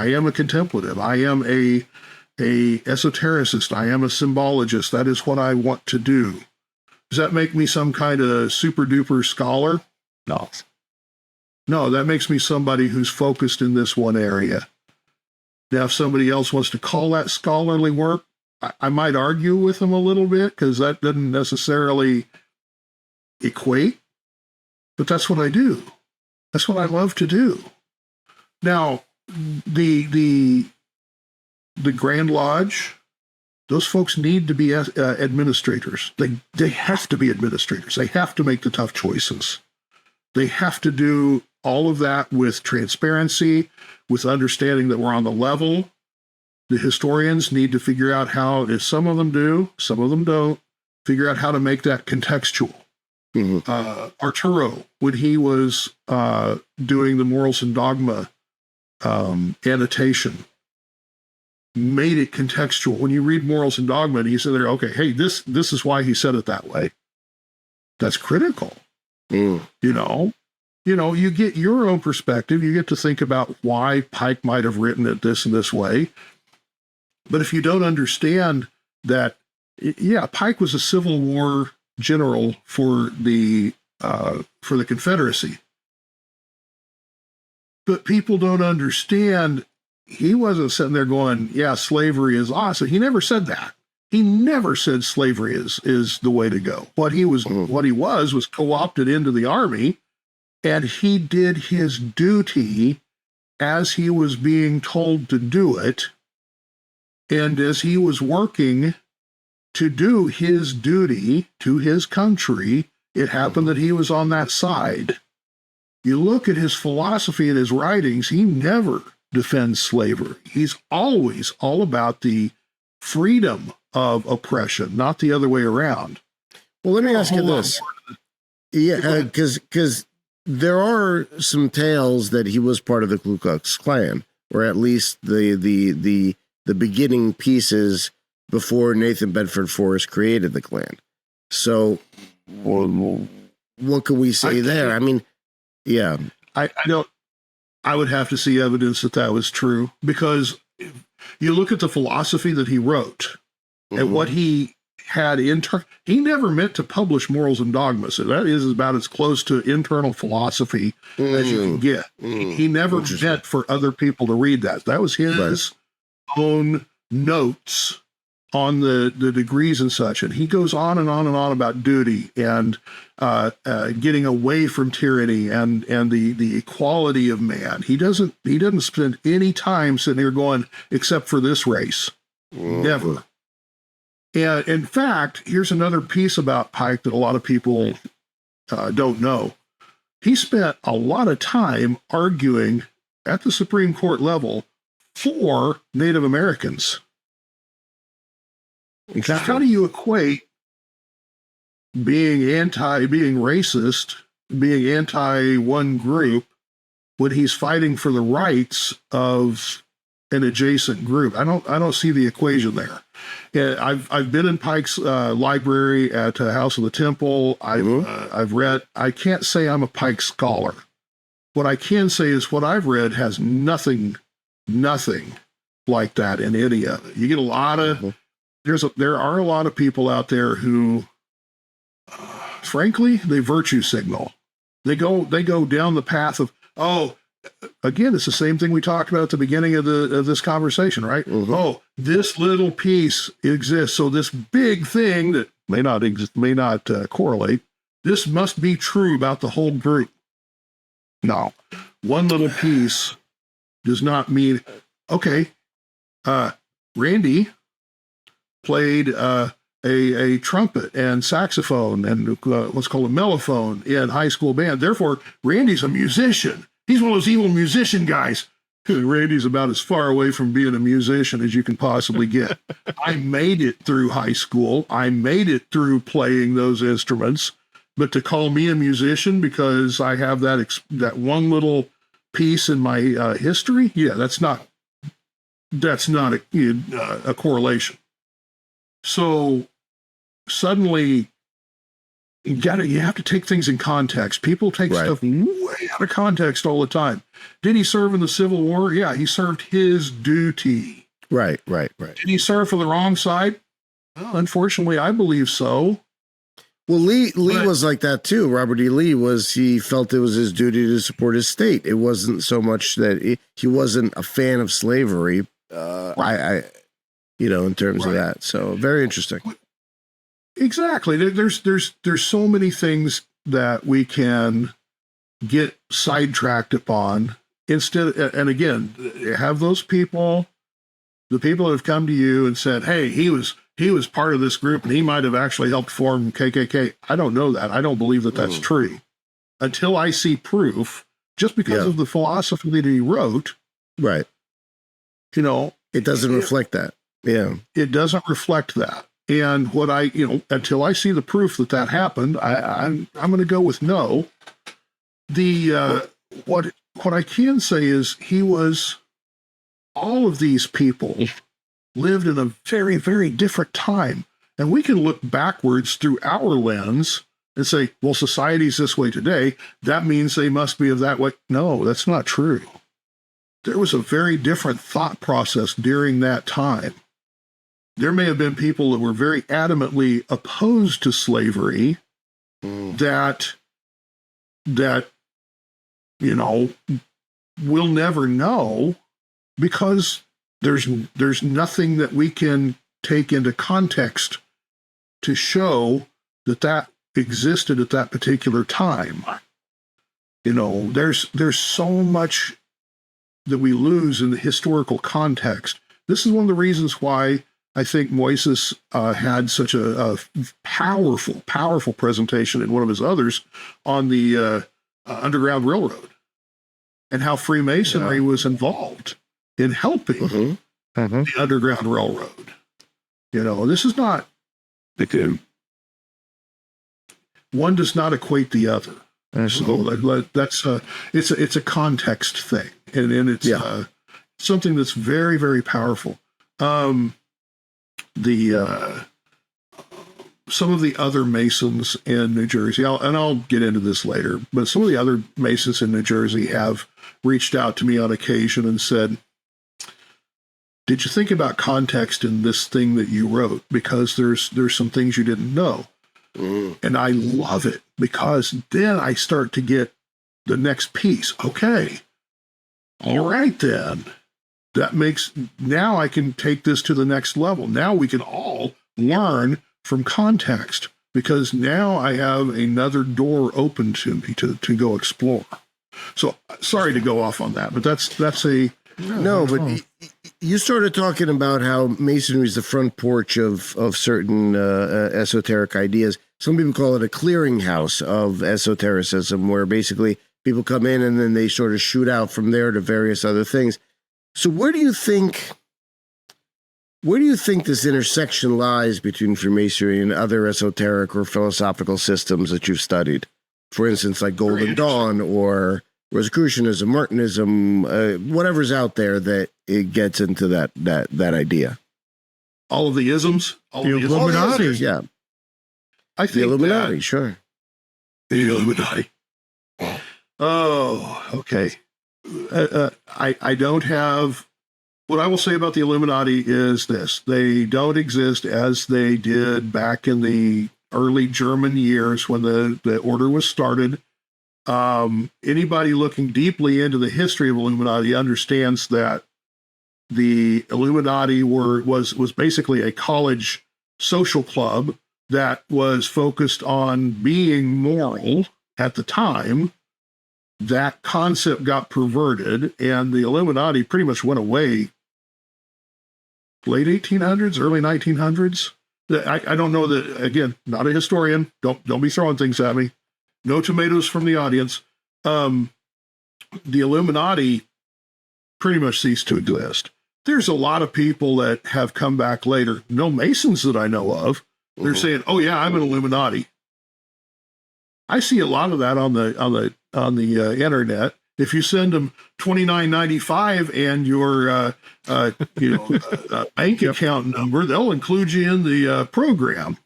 Speaker 3: am a contemplative. I am a esotericist. I am a symbologist. That is what I want to do. Does that make me some kind of super duper scholar?
Speaker 4: No.
Speaker 3: No, that makes me somebody who's focused in this one area. Now, if somebody else wants to call that scholarly work, I might argue with them a little bit, because that doesn't necessarily equate, but that's what I do. That's what I love to do. Now, the Grand Lodge, those folks need to be administrators. They have to be administrators. They have to make the tough choices. They have to do all of that with transparency, with understanding that we're on the level. The historians need to figure out how, if some of them do, some of them don't, figure out how to make that contextual. Arturo, when he was doing the Morals and Dogma annotation, made it contextual. When you read Morals and Dogma, and he said there, okay, hey, this is why he said it that way. That's critical. You get your own perspective. You get to think about why Pike might have written it this and this way. But if you don't understand that, Pike was a Civil War general for the Confederacy. But people don't understand, he wasn't sitting there going, slavery is awesome. He never said that. He never said slavery is the way to go. What he was co-opted into the army, and he did his duty as he was being told to do it. And as he was working to do his duty to his country, it happened that he was on that side. You look at his philosophy and his writings, he never defends slavery. He's always all about the freedom of oppression, not the other way around.
Speaker 1: Well, let me ask you this. Yeah, because there are some tales that he was part of the Ku Klux Klan, or at least the beginning pieces before Nathan Bedford Forrest created the Klan. So, what can we say there? I mean, yeah,
Speaker 3: I don't. I would have to see evidence that was true, because you look at the philosophy that he wrote and what he had he never meant to publish Morals and Dogmas. That is about as close to internal philosophy as you can get. He never meant for other people to read that. That was his own notes on the degrees and such. And he goes on and on and on about duty and getting away from tyranny and the equality of man. He doesn't spend any time sitting here going, except for this race. Never. And in fact, here's another piece about Pike that a lot of people don't know. He spent a lot of time arguing at the Supreme Court level for Native Americans. Now, how do you equate being racist, being anti one group, when he's fighting for the rights of an adjacent group? I don't see the equation there. I've been in Pike's library at House of the Temple. I've read. I can't say I'm a Pike scholar. What I can say is what I've read has nothing like that in any of it. You get a lot of there are a lot of people out there who, frankly, they virtue signal. They go down the path of, again, it's the same thing we talked about at the beginning of this conversation, right? Oh, this little piece exists, so this big thing that may not correlate. This must be true about the whole group. No, one little piece does not mean. Okay, Randy played a trumpet and saxophone and what's called a mellophone in high school band. Therefore, Randy's a musician. He's one of those evil musician guys. Randy's about as far away from being a musician as you can possibly get. I made it through high school. I made it through playing those instruments. But to call me a musician because I have that one little piece in my history, yeah, that's not a correlation. So suddenly, you have to take things in context. People take stuff way out of context all the time. Did he serve in the Civil War? Yeah, he served his duty.
Speaker 1: Right.
Speaker 3: Did he serve for the wrong side? Well, unfortunately, I believe so.
Speaker 1: Well, Lee was like that too. Robert E. Lee he felt it was his duty to support his state. It wasn't so much that he wasn't a fan of slavery. In terms of that. So very interesting.
Speaker 3: Exactly. There's so many things that we can get sidetracked upon instead. And again, have those people, the people that have come to you and said, "Hey, he was part of this group and he might have actually helped form KKK." I don't know that. I don't believe that that's true until I see proof. Just because of the philosophy that he wrote,
Speaker 1: right? It doesn't reflect that. Yeah, it
Speaker 3: doesn't reflect that. And what until I see the proof that happened, I'm going to go with no. What I can say is all of these people lived in a very, very different time. And we can look backwards through our lens and say, well, society's this way today. That means they must be of that way. No, that's not true. There was a very different thought process during that time. There may have been people that were very adamantly opposed to slavery that we'll never know because there's nothing that we can take into context to show that existed at that particular time. There's so much that we lose in the historical context. This is one of the reasons why I think Moises had such a powerful, powerful presentation in one of his others on the Underground Railroad, and how Freemasonry was involved in helping the Underground Railroad. This is not, one does not equate the other. So that's it's a context thing, and it's something that's very, very powerful. Some of the other Masons in New Jersey, I'll get into this later, but some of the other Masons in New Jersey have reached out to me on occasion and said, did you think about context in this thing that you wrote? Because there's some things you didn't know. And I love it, because then I start to get the next piece. Okay. All right, then. Now I can take this to the next level. Now we can all learn from context, because now I have another door open to me to go explore. So sorry to go off on that, but that's a...
Speaker 1: No, but you started talking about how Masonry is the front porch of certain esoteric ideas. Some people call it a clearinghouse of esotericism, where basically people come in and then they sort of shoot out from there to various other things. So where do you think this intersection lies between Freemasonry and other esoteric or philosophical systems that you've studied? For instance, like Golden Dawn or Rosicrucianism, Martinism, whatever's out there that it gets into that idea.
Speaker 3: All of the isms,
Speaker 2: the Illuminati,
Speaker 1: yeah.
Speaker 3: I think
Speaker 1: the Illuminati, sure.
Speaker 3: The Illuminati. Oh, okay. I don't have. What I will say about the Illuminati is this: they don't exist as they did back in the early German years when the order was started. Anybody looking deeply into the history of Illuminati understands that the Illuminati was basically a college social club that was focused on being moral at the time. That concept got perverted, and the Illuminati pretty much went away late 1800s, early 1900s. I don't know that, again, not a historian. Don't be throwing things at me. No tomatoes from the audience. The Illuminati pretty much ceased to exist. There's a lot of people that have come back later. No Masons that I know of. They're saying, "Oh yeah, I'm an Illuminati." I see a lot of that on the internet. If you send them $29.95 and your bank account number, they'll include you in the program.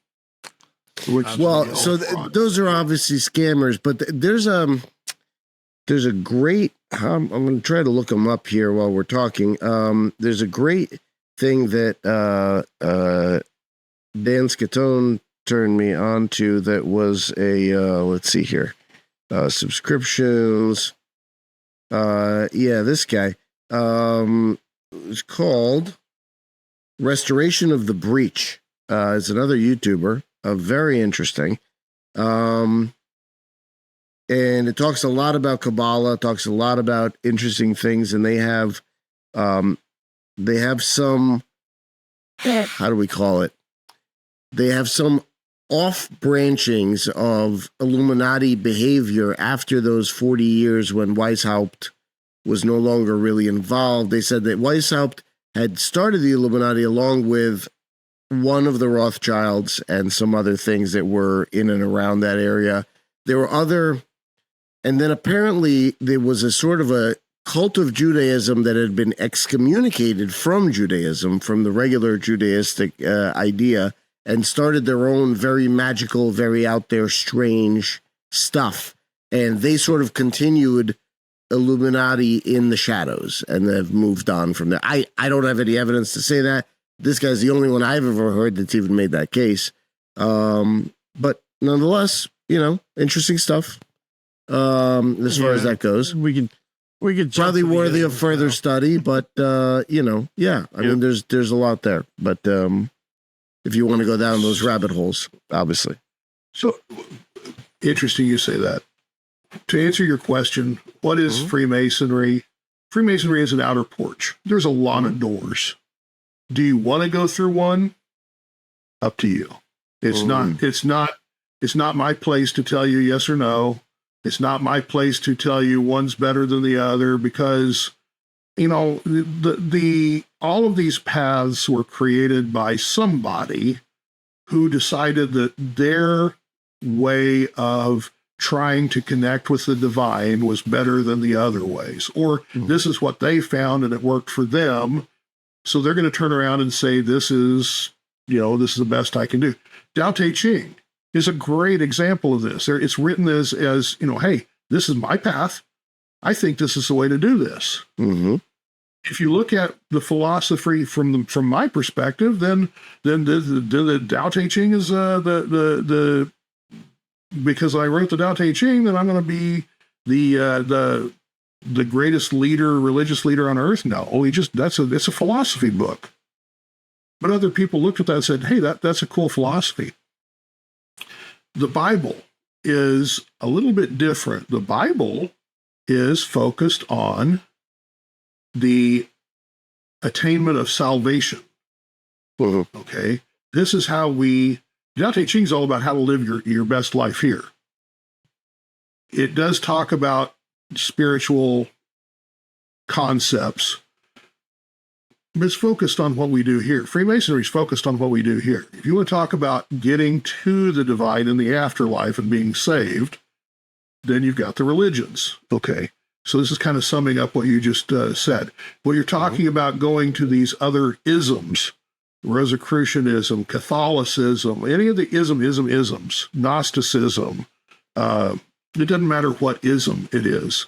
Speaker 1: Those are obviously scammers, but there's a great. I'm going to try to look them up here while we're talking. There's a great thing that Dan Scatone turned me on to. That was a let's see here, subscriptions. This guy. It's called Restoration of the Breach. It's another YouTuber. Very interesting. And it talks a lot about Kabbalah, talks a lot about interesting things, and they have some, how do we call it? They have some off branchings of Illuminati behavior after those 40 years when Weishaupt was no longer really involved. They said that Weishaupt had started the Illuminati along with one of the Rothschilds and some other things that were in and around that area. There were other, and then apparently there was a sort of a cult of Judaism that had been excommunicated from Judaism, from the regular Judaistic idea, and started their own very magical, very out there, strange stuff. And they sort of continued Illuminati in the shadows, and they've moved on from there. I don't have any evidence to say that. This guy's the only one I've ever heard that's even made that case. But nonetheless, interesting stuff. As far as that goes,
Speaker 2: we could
Speaker 1: probably worthy of further study, but I mean, there's a lot there, but if you want to go down those rabbit holes, obviously.
Speaker 3: So interesting you say that. To answer your question, what is Freemasonry? Freemasonry is an outer porch. There's a lot of doors. Do you want to go through one? Up to you. It's not my place to tell you yes or no. It's not my place to tell you one's better than the other, because all of these paths were created by somebody who decided that their way of trying to connect with the divine was better than the other ways, or this is what they found and it worked for them. So they're going to turn around and say, this is the best I can do. Tao Te Ching is a great example of this. It's written as hey, this is my path. I think this is the way to do this. Mm-hmm. If you look at the philosophy from my perspective, then the Tao Te Ching is because I wrote the Tao Te Ching, then I'm going to be the greatest leader, religious leader on earth. No, it's a philosophy book. But other people looked at that and said, hey, that's a cool philosophy. The Bible is a little bit different. The Bible is focused on the attainment of salvation. Mm-hmm. Okay. This is how Tao Te Ching is all about how to live your best life here. It does talk about spiritual concepts, but it's focused on what we do here. Freemasonry is focused on what we do here. If you want to talk about getting to the divine in the afterlife and being saved, then you've got the religions. Okay. So this is kind of summing up what you just said. When you're talking about going to these other isms, Rosicrucianism, Catholicism, any of the isms, Gnosticism, it doesn't matter what ism it is.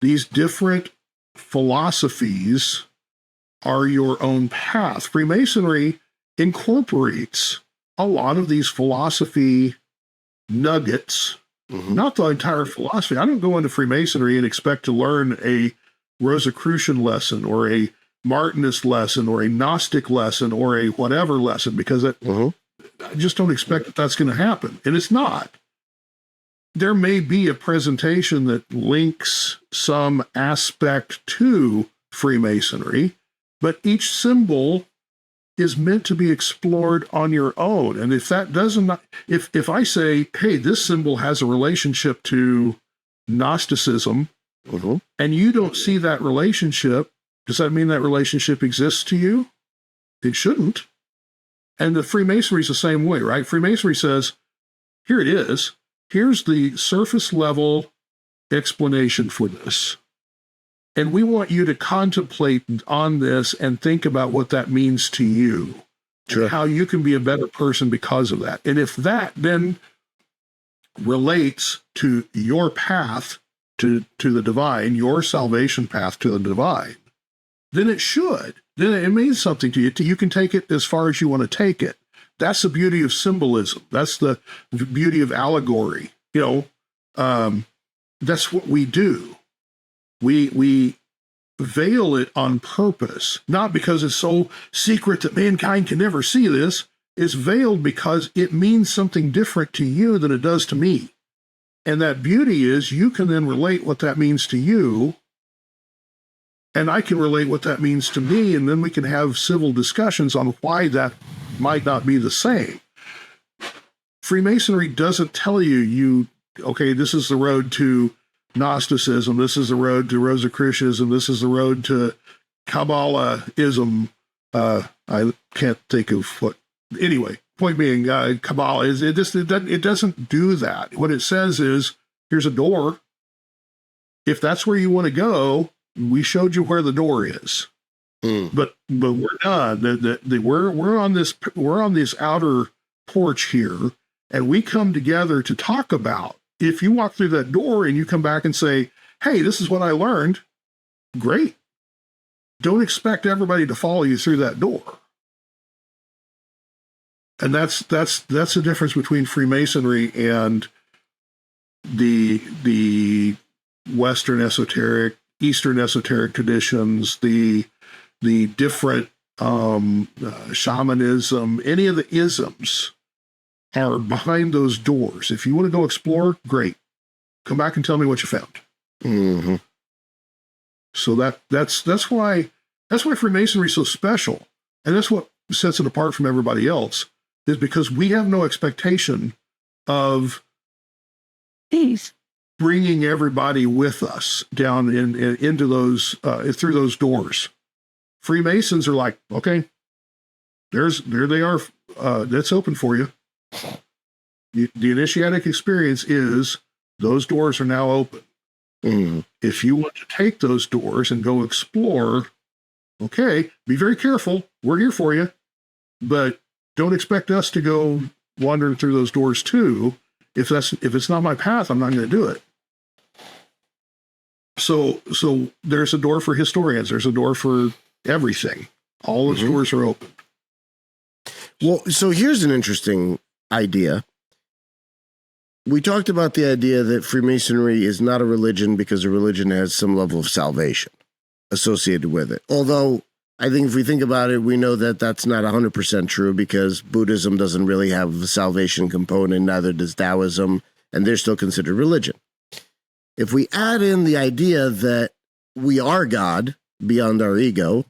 Speaker 3: These different philosophies are your own path. Freemasonry incorporates a lot of these philosophy nuggets, not the entire philosophy. I don't go into Freemasonry and expect to learn a Rosicrucian lesson or a Martinist lesson or a Gnostic lesson or a whatever lesson, because I just don't expect that's going to happen. And it's not. There may be a presentation that links some aspect to Freemasonry, but each symbol is meant to be explored on your own. And if that doesn't, if I say, hey, this symbol has a relationship to Gnosticism, and you don't see that relationship, does that mean that relationship exists to you? It shouldn't. And the Freemasonry is the same way, right? Freemasonry says, here it is. Here's the surface level explanation for this. And we want you to contemplate on this and think about what that means to you. Sure. And how you can be a better person because of that. And if that then relates to your path to the divine, your salvation path to the divine, then it should. Then it means something to you. You can take it as far as you want to take it. That's the beauty of symbolism. That's the beauty of allegory. That's what we do. We veil it on purpose, not because it's so secret that mankind can never see this. It's veiled because it means something different to you than it does to me. And that beauty is you can then relate what that means to you, and I can relate what that means to me, and then we can have civil discussions on why that might not be the same. Freemasonry doesn't tell you, okay, this is the road to Gnosticism, this is the road to Rosicrucianism, this is the road to Kabbalahism. I can't think of what. Anyway, point being, Kabbalah it doesn't do that. What it says is, here's a door. If that's where you want to go, we showed you where the door is. But we're done. We're on this outer porch here, and we come together to talk about. If you walk through that door and you come back and say, hey, this is what I learned, great. Don't expect everybody to follow you through that door. And that's the difference between Freemasonry and the Western esoteric, Eastern esoteric traditions, the different shamanism, any of the isms are behind those doors. If you want to go explore, great. Come back and tell me what you found.
Speaker 1: Mm-hmm.
Speaker 3: So that's why Freemasonry is so special, and that's what sets it apart from everybody else, is because we have no expectation of bringing everybody with us down into those through those doors. Freemasons are like, okay, there they are. That's open for you. The initiatic experience is those doors are now open.
Speaker 1: Mm-hmm.
Speaker 3: If you want to take those doors and go explore, okay, be very careful. We're here for you, but don't expect us to go wandering through those doors too. If it's not my path, I'm not going to do it. So there's a door for historians. There's a door for everything. All those doors are open.
Speaker 1: Well, so here's an interesting idea. We talked about the idea that Freemasonry is not a religion because a religion has some level of salvation associated with it. Although I think if we think about it, we know that that's not 100% true, because Buddhism doesn't really have a salvation component, neither does Taoism, and they're still considered religion. If we add in the idea that we are God beyond our ego,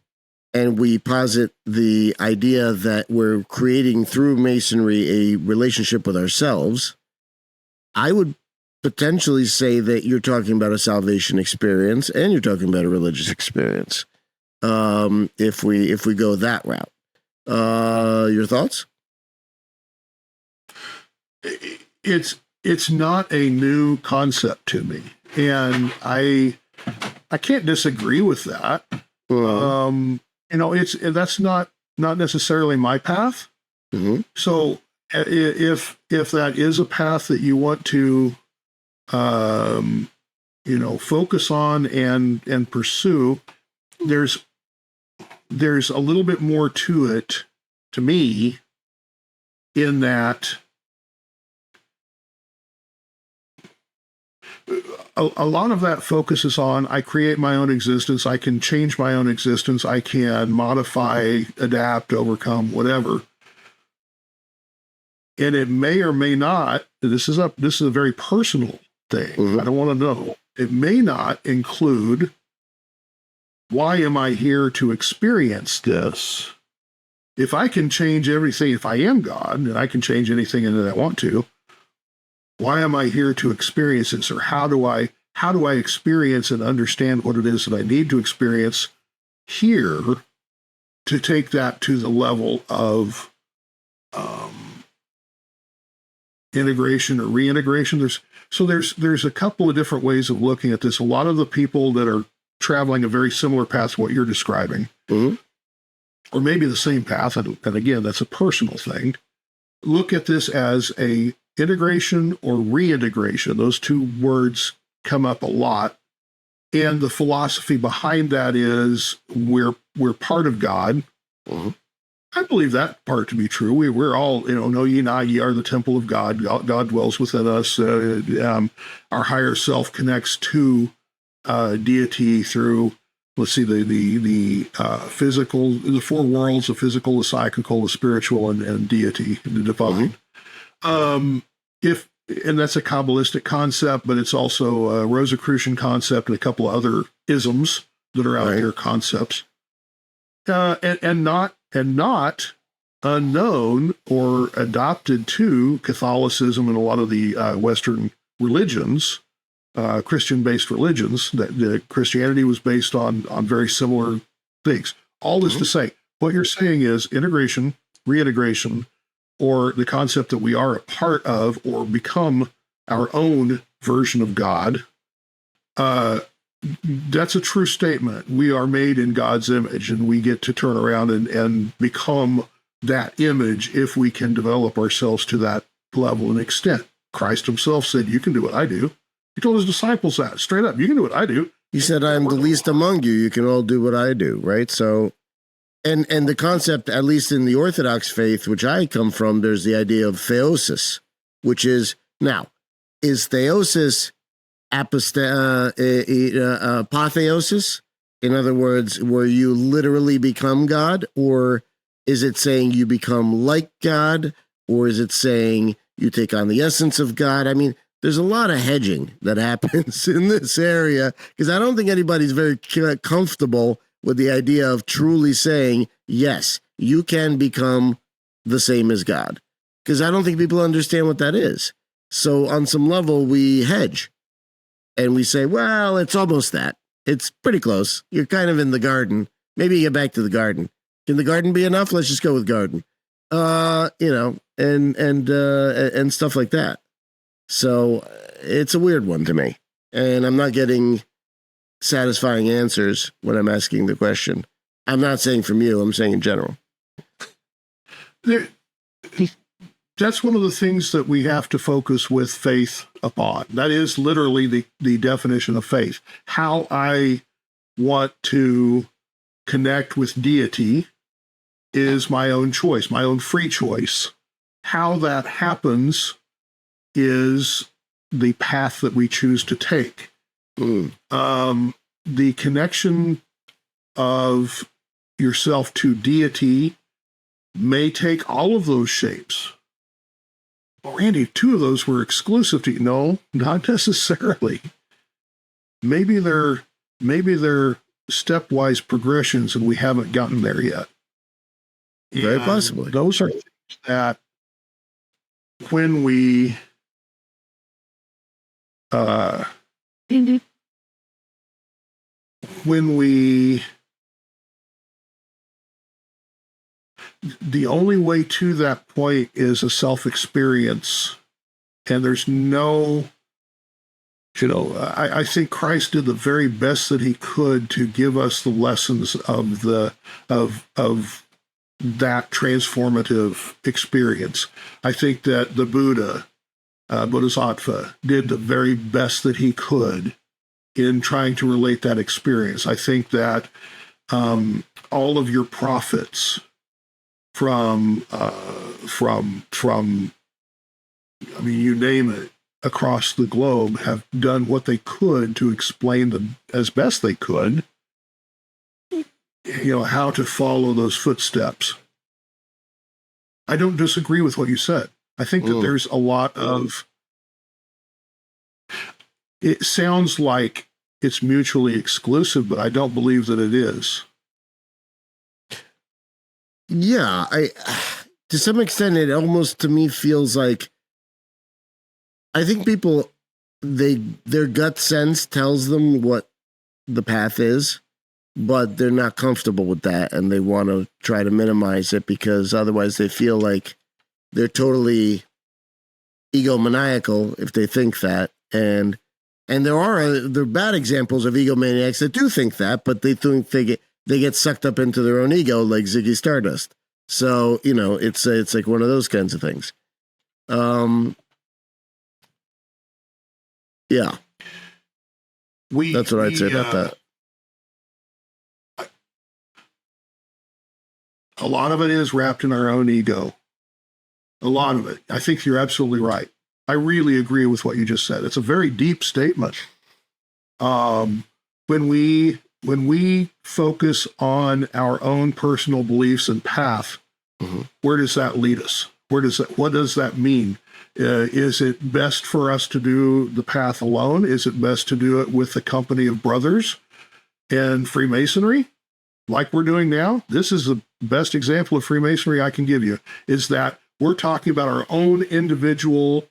Speaker 1: and we posit the idea that we're creating through Masonry a relationship with ourselves, I would potentially say that you're talking about a salvation experience and you're talking about a religious experience. If we go that route, your thoughts?
Speaker 3: It's not a new concept to me, and I can't disagree with that. That's not necessarily my path.
Speaker 1: Mm-hmm.
Speaker 3: So if that is a path that you want to, focus on and pursue, there's a little bit more to it, to me, in that a lot of that focuses on, I create my own existence, I can change my own existence, I can modify, adapt, overcome, whatever. And it may or may not, this is a very personal thing.
Speaker 1: Mm-hmm.
Speaker 3: I don't want to know. It may not include, why am I here to experience this? If I can change everything, if I am God, and I can change anything that I want to, why am I here to experience this? Or how do I experience and understand what it is that I need to experience here to take that to the level of integration or reintegration? There's a couple of different ways of looking at this. A lot of the people that are traveling a very similar path to what you're describing,
Speaker 1: Mm-hmm.
Speaker 3: or maybe the same path, and again, that's a personal thing, look at this as a integration or reintegration. Those two words come up a lot. And the philosophy behind that is we're part of God.
Speaker 1: Mm-hmm.
Speaker 3: I believe that part to be true. We're all, know ye not, ye are the temple of God. God dwells within us. Our higher self connects to deity through, let's see, the physical, the four worlds: the physical, the psychical, the spiritual, and deity, the divine. Mm-hmm. And that's a Kabbalistic concept, but it's also a Rosicrucian concept and a couple of other isms that are out there, concepts, and not unknown or adopted to Catholicism and a lot of the Western religions, Christian-based religions. That the Christianity was based on very similar things. All this to say, what you're saying is integration, reintegration, or the concept that we are a part of or become our own version of God. That's a true statement. We are made in God's image, and we get to turn around and become that image if we can develop ourselves to that level and extent. Christ himself said, you can do what I do. He told his disciples that straight up. You can do what I do.
Speaker 1: He said, I am the least among you. You can all do what I do, right? So, and the concept, at least in the Orthodox faith, which I come from, there's the idea of theosis, which is, now, is theosis apotheosis? In other words, where you literally become God? Or is it saying you become like God? Or is it saying you take on the essence of God? I mean, there's a lot of hedging that happens in this area because I don't think anybody's very comfortable with the idea of truly saying, yes, you can become the same as God. Because I don't think people understand what that is. So on some level, we hedge and we say, well, it's almost that. It's pretty close. You're kind of in the garden. Maybe you get back to the garden. Can the garden be enough? Let's just go with garden. And stuff like that. So it's a weird one to me. And I'm not getting satisfying answers when I'm asking the question. I'm not saying from you, I'm saying in general.
Speaker 3: That's one of the things that we have to focus with faith upon. That is literally the definition of faith. How I want to connect with deity is my own choice, my own free choice. How that happens is the path that we choose to take. The connection of yourself to deity may take all of those shapes. Well, Randy, 2 of those were exclusive to you. No, not necessarily. Maybe they're stepwise progressions and we haven't gotten there yet.
Speaker 1: Very
Speaker 3: And
Speaker 1: possibly.
Speaker 3: those are things that when we the only way to that point is a self-experience, and there's no, I think Christ did the very best that he could to give us the lessons of that transformative experience. I think that the Buddha, Bodhisattva, did the very best that he could in trying to relate that experience. I think that all of your prophets from you name it, across the globe have done what they could to explain them as best they could, how to follow those footsteps. I don't disagree with what you said. I think that there's a lot of, it sounds like it's mutually exclusive, but I don't believe that it is.
Speaker 1: Yeah, to some extent, it almost to me feels like I think people their gut sense tells them what the path is, but they're not comfortable with that, and they want to try to minimize it because otherwise they feel like they're totally egomaniacal if they think that, and there are bad examples of egomaniacs that do think that, but they think they get sucked up into their own ego like Ziggy Stardust. So, it's like one of those kinds of things. Yeah. That's what I'd say about that.
Speaker 3: A lot of it is wrapped in our own ego. A lot of it. I think you're absolutely right. I really agree with what you just said. It's a very deep statement. When we focus on our own personal beliefs and path, where does that lead us? What does that mean? Is it best for us to do the path alone? Is it best to do it with the company of brothers in Freemasonry, like we're doing now? This is the best example of Freemasonry I can give you, is that we're talking about our own individual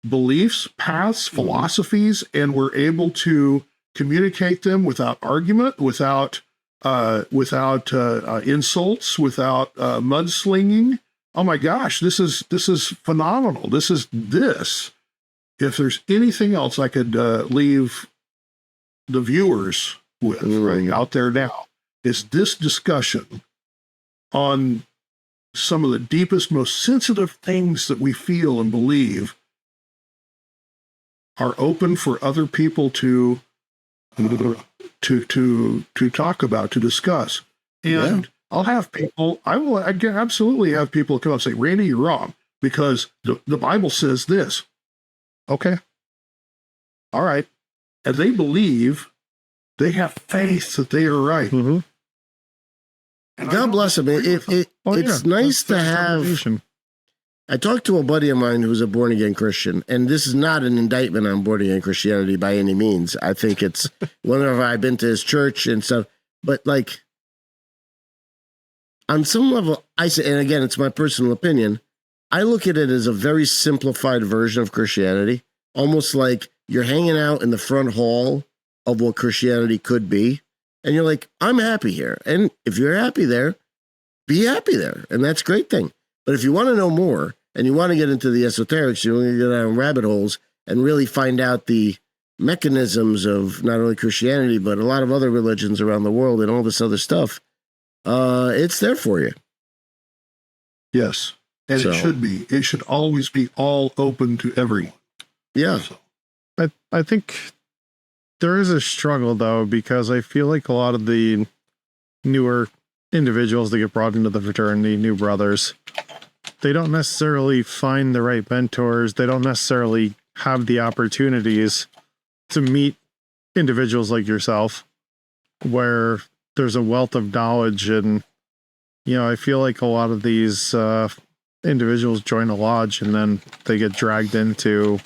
Speaker 3: beliefs, paths, philosophies, and we're able to communicate them without argument, without insults, without mudslinging. Oh my gosh, this is phenomenal. This. If there's anything else I could leave the viewers with right out there now, is this discussion on some of the deepest, most sensitive things that we feel and believe are open for other people to talk about, to discuss. And I'll have people, I can absolutely have people come up and say, Randy, you're wrong, because the Bible says this. Okay. All right. And they believe, they have faith that they are right.
Speaker 1: God bless them. It's nice to have, I talked to a buddy of mine who's a born again Christian, and this is not an indictment on born again Christianity by any means. I think it's whenever I've been to his church and stuff, but like on some level, I say, and again, it's my personal opinion, I look at it as a very simplified version of Christianity, almost like you're hanging out in the front hall of what Christianity could be. And you're like, I'm happy here. And if you're happy there, be happy there. And that's a great thing. But if you want to know more and you want to get into the esoterics, you want to get down rabbit holes and really find out the mechanisms of not only Christianity, but a lot of other religions around the world and all this other stuff, it's there for you.
Speaker 3: Yes. And
Speaker 1: So-
Speaker 3: it should be. It should always be all open to everyone.
Speaker 1: Yeah.
Speaker 3: So,
Speaker 2: I think there is a struggle though, because I feel like a lot of the newer individuals that get brought into the fraternity, new brothers, they don't necessarily find the right mentors. They don't necessarily have the opportunities to meet individuals like yourself, where there's a wealth of knowledge. And, you know, I feel like a lot of these individuals join a lodge and then they get dragged into,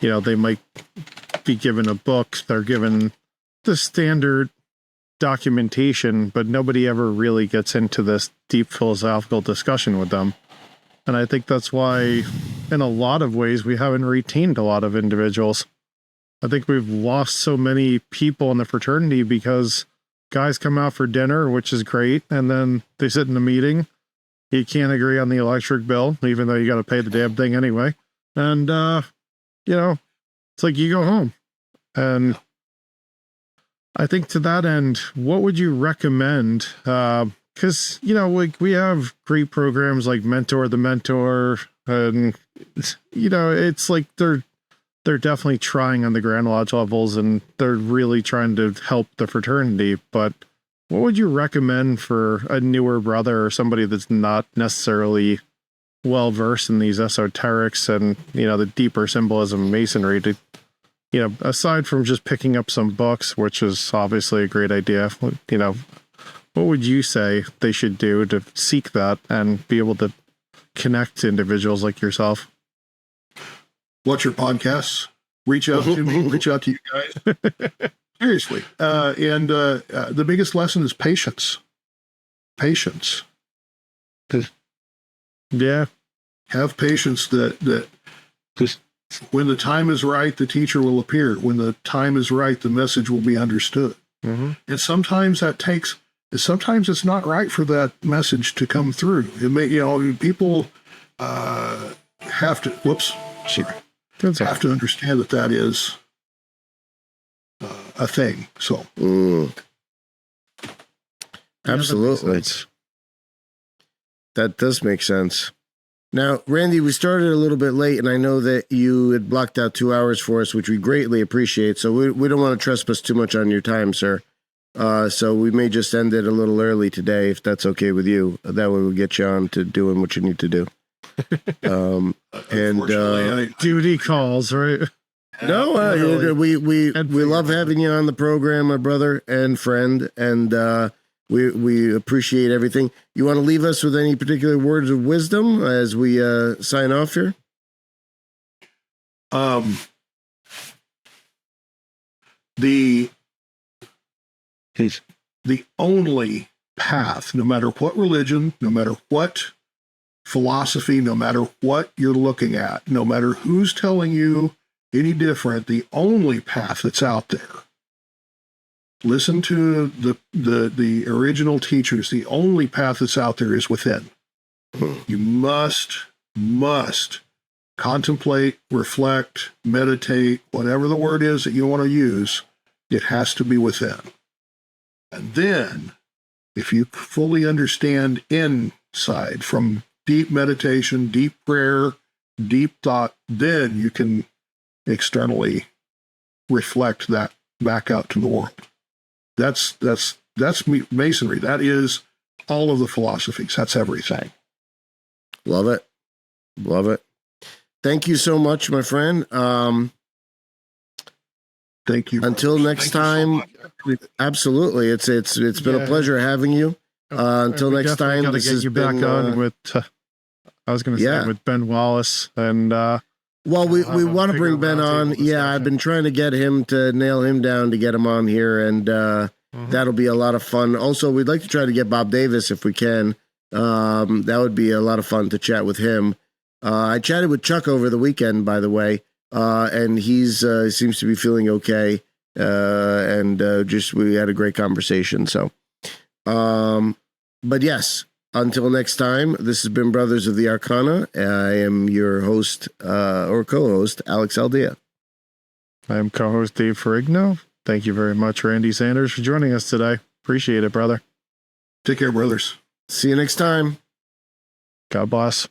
Speaker 2: you know, they might be given a book, they're given the standard documentation, but nobody ever really gets into this deep philosophical discussion with them. And I think that's why, in a lot of ways, we haven't retained a lot of individuals. I think we've lost so many people in the fraternity because guys come out for dinner, which is great, and then they sit in a meeting. You can't agree on the electric bill, even though you got to pay the damn thing anyway. And, you know, it's like you go home. And I think to that end, what would you recommend? Because, you know, like we have great programs like Mentor the Mentor, and, you know, it's like they're definitely trying on the Grand Lodge levels and they're really trying to help the fraternity. But what would you recommend for a newer brother or somebody that's not necessarily well versed in these esoterics and, you know, the deeper symbolism of Masonry to, you know, aside from just picking up some books, which is obviously a great idea, you know, what would you say they should do to seek that and be able to connect to individuals like yourself?
Speaker 3: watch your podcasts. Reach out to me. Reach out to you guys. Seriously. And the biggest lesson is patience. Patience.
Speaker 2: Yeah.
Speaker 3: Have patience that when the time is right, the teacher will appear. When the time is right, the message will be understood.
Speaker 2: Mm-hmm.
Speaker 3: And sometimes sometimes it's not right for that message to come through. It may, people have to, have to understand that is a thing. So.
Speaker 1: Absolutely. That does make sense. Now, Randy, we started a little bit late, and I know that you had blocked out 2 hours for us, which we greatly appreciate. So we don't want to trespass too much on your time, sir. So we may just end it a little early today, if that's okay with you. That way we'll get you on to doing what you need to do.
Speaker 2: Duty calls, right?
Speaker 1: No, we love having you on the program, my brother and friend, and we appreciate everything. You want to leave us with any particular words of wisdom as we sign off here?
Speaker 3: The only path, no matter what religion, no matter what philosophy, no matter what you're looking at, no matter who's telling you any different, the only path that's out there, listen to the original teachers. The only path that's out there is within. You must contemplate, reflect, meditate, whatever the word is that you want to use, it has to be within. And then, if you fully understand inside from deep meditation, deep prayer, deep thought, then you can externally reflect that back out to the world. That's Masonry. That is all of the philosophies. That's everything.
Speaker 1: Love it. Love it. Thank you so much, my friend.
Speaker 3: Thank you.
Speaker 1: Until next time. Absolutely. It's been a pleasure having you. Until next time,
Speaker 2: Got to
Speaker 1: this
Speaker 2: get
Speaker 1: has
Speaker 2: you back
Speaker 1: been,
Speaker 2: on with I was going to say
Speaker 1: Yeah.
Speaker 2: with Ben Wallace and
Speaker 1: Well, we
Speaker 2: We'll have a
Speaker 1: want to
Speaker 2: bigger
Speaker 1: bring Ben
Speaker 2: roundtable
Speaker 1: on. Yeah, I've
Speaker 2: discussion.
Speaker 1: been trying to get him to nail him down to get him on here, and that'll be a lot of fun. Also, we'd like to try to get Bob Davis if we can. That would be a lot of fun to chat with him. I chatted with Chuck over the weekend, by the way, and he's seems to be feeling okay. And just we had a great conversation. So, but yes, until next time, this has been Brothers of the Arcana. I am your host or co-host, Alex Aldea.
Speaker 2: I am co-host Dave Ferrigno. Thank you very much, Randy Sanders, for joining us today. Appreciate it, brother.
Speaker 3: Take care, brothers.
Speaker 1: See you next time.
Speaker 2: God bless.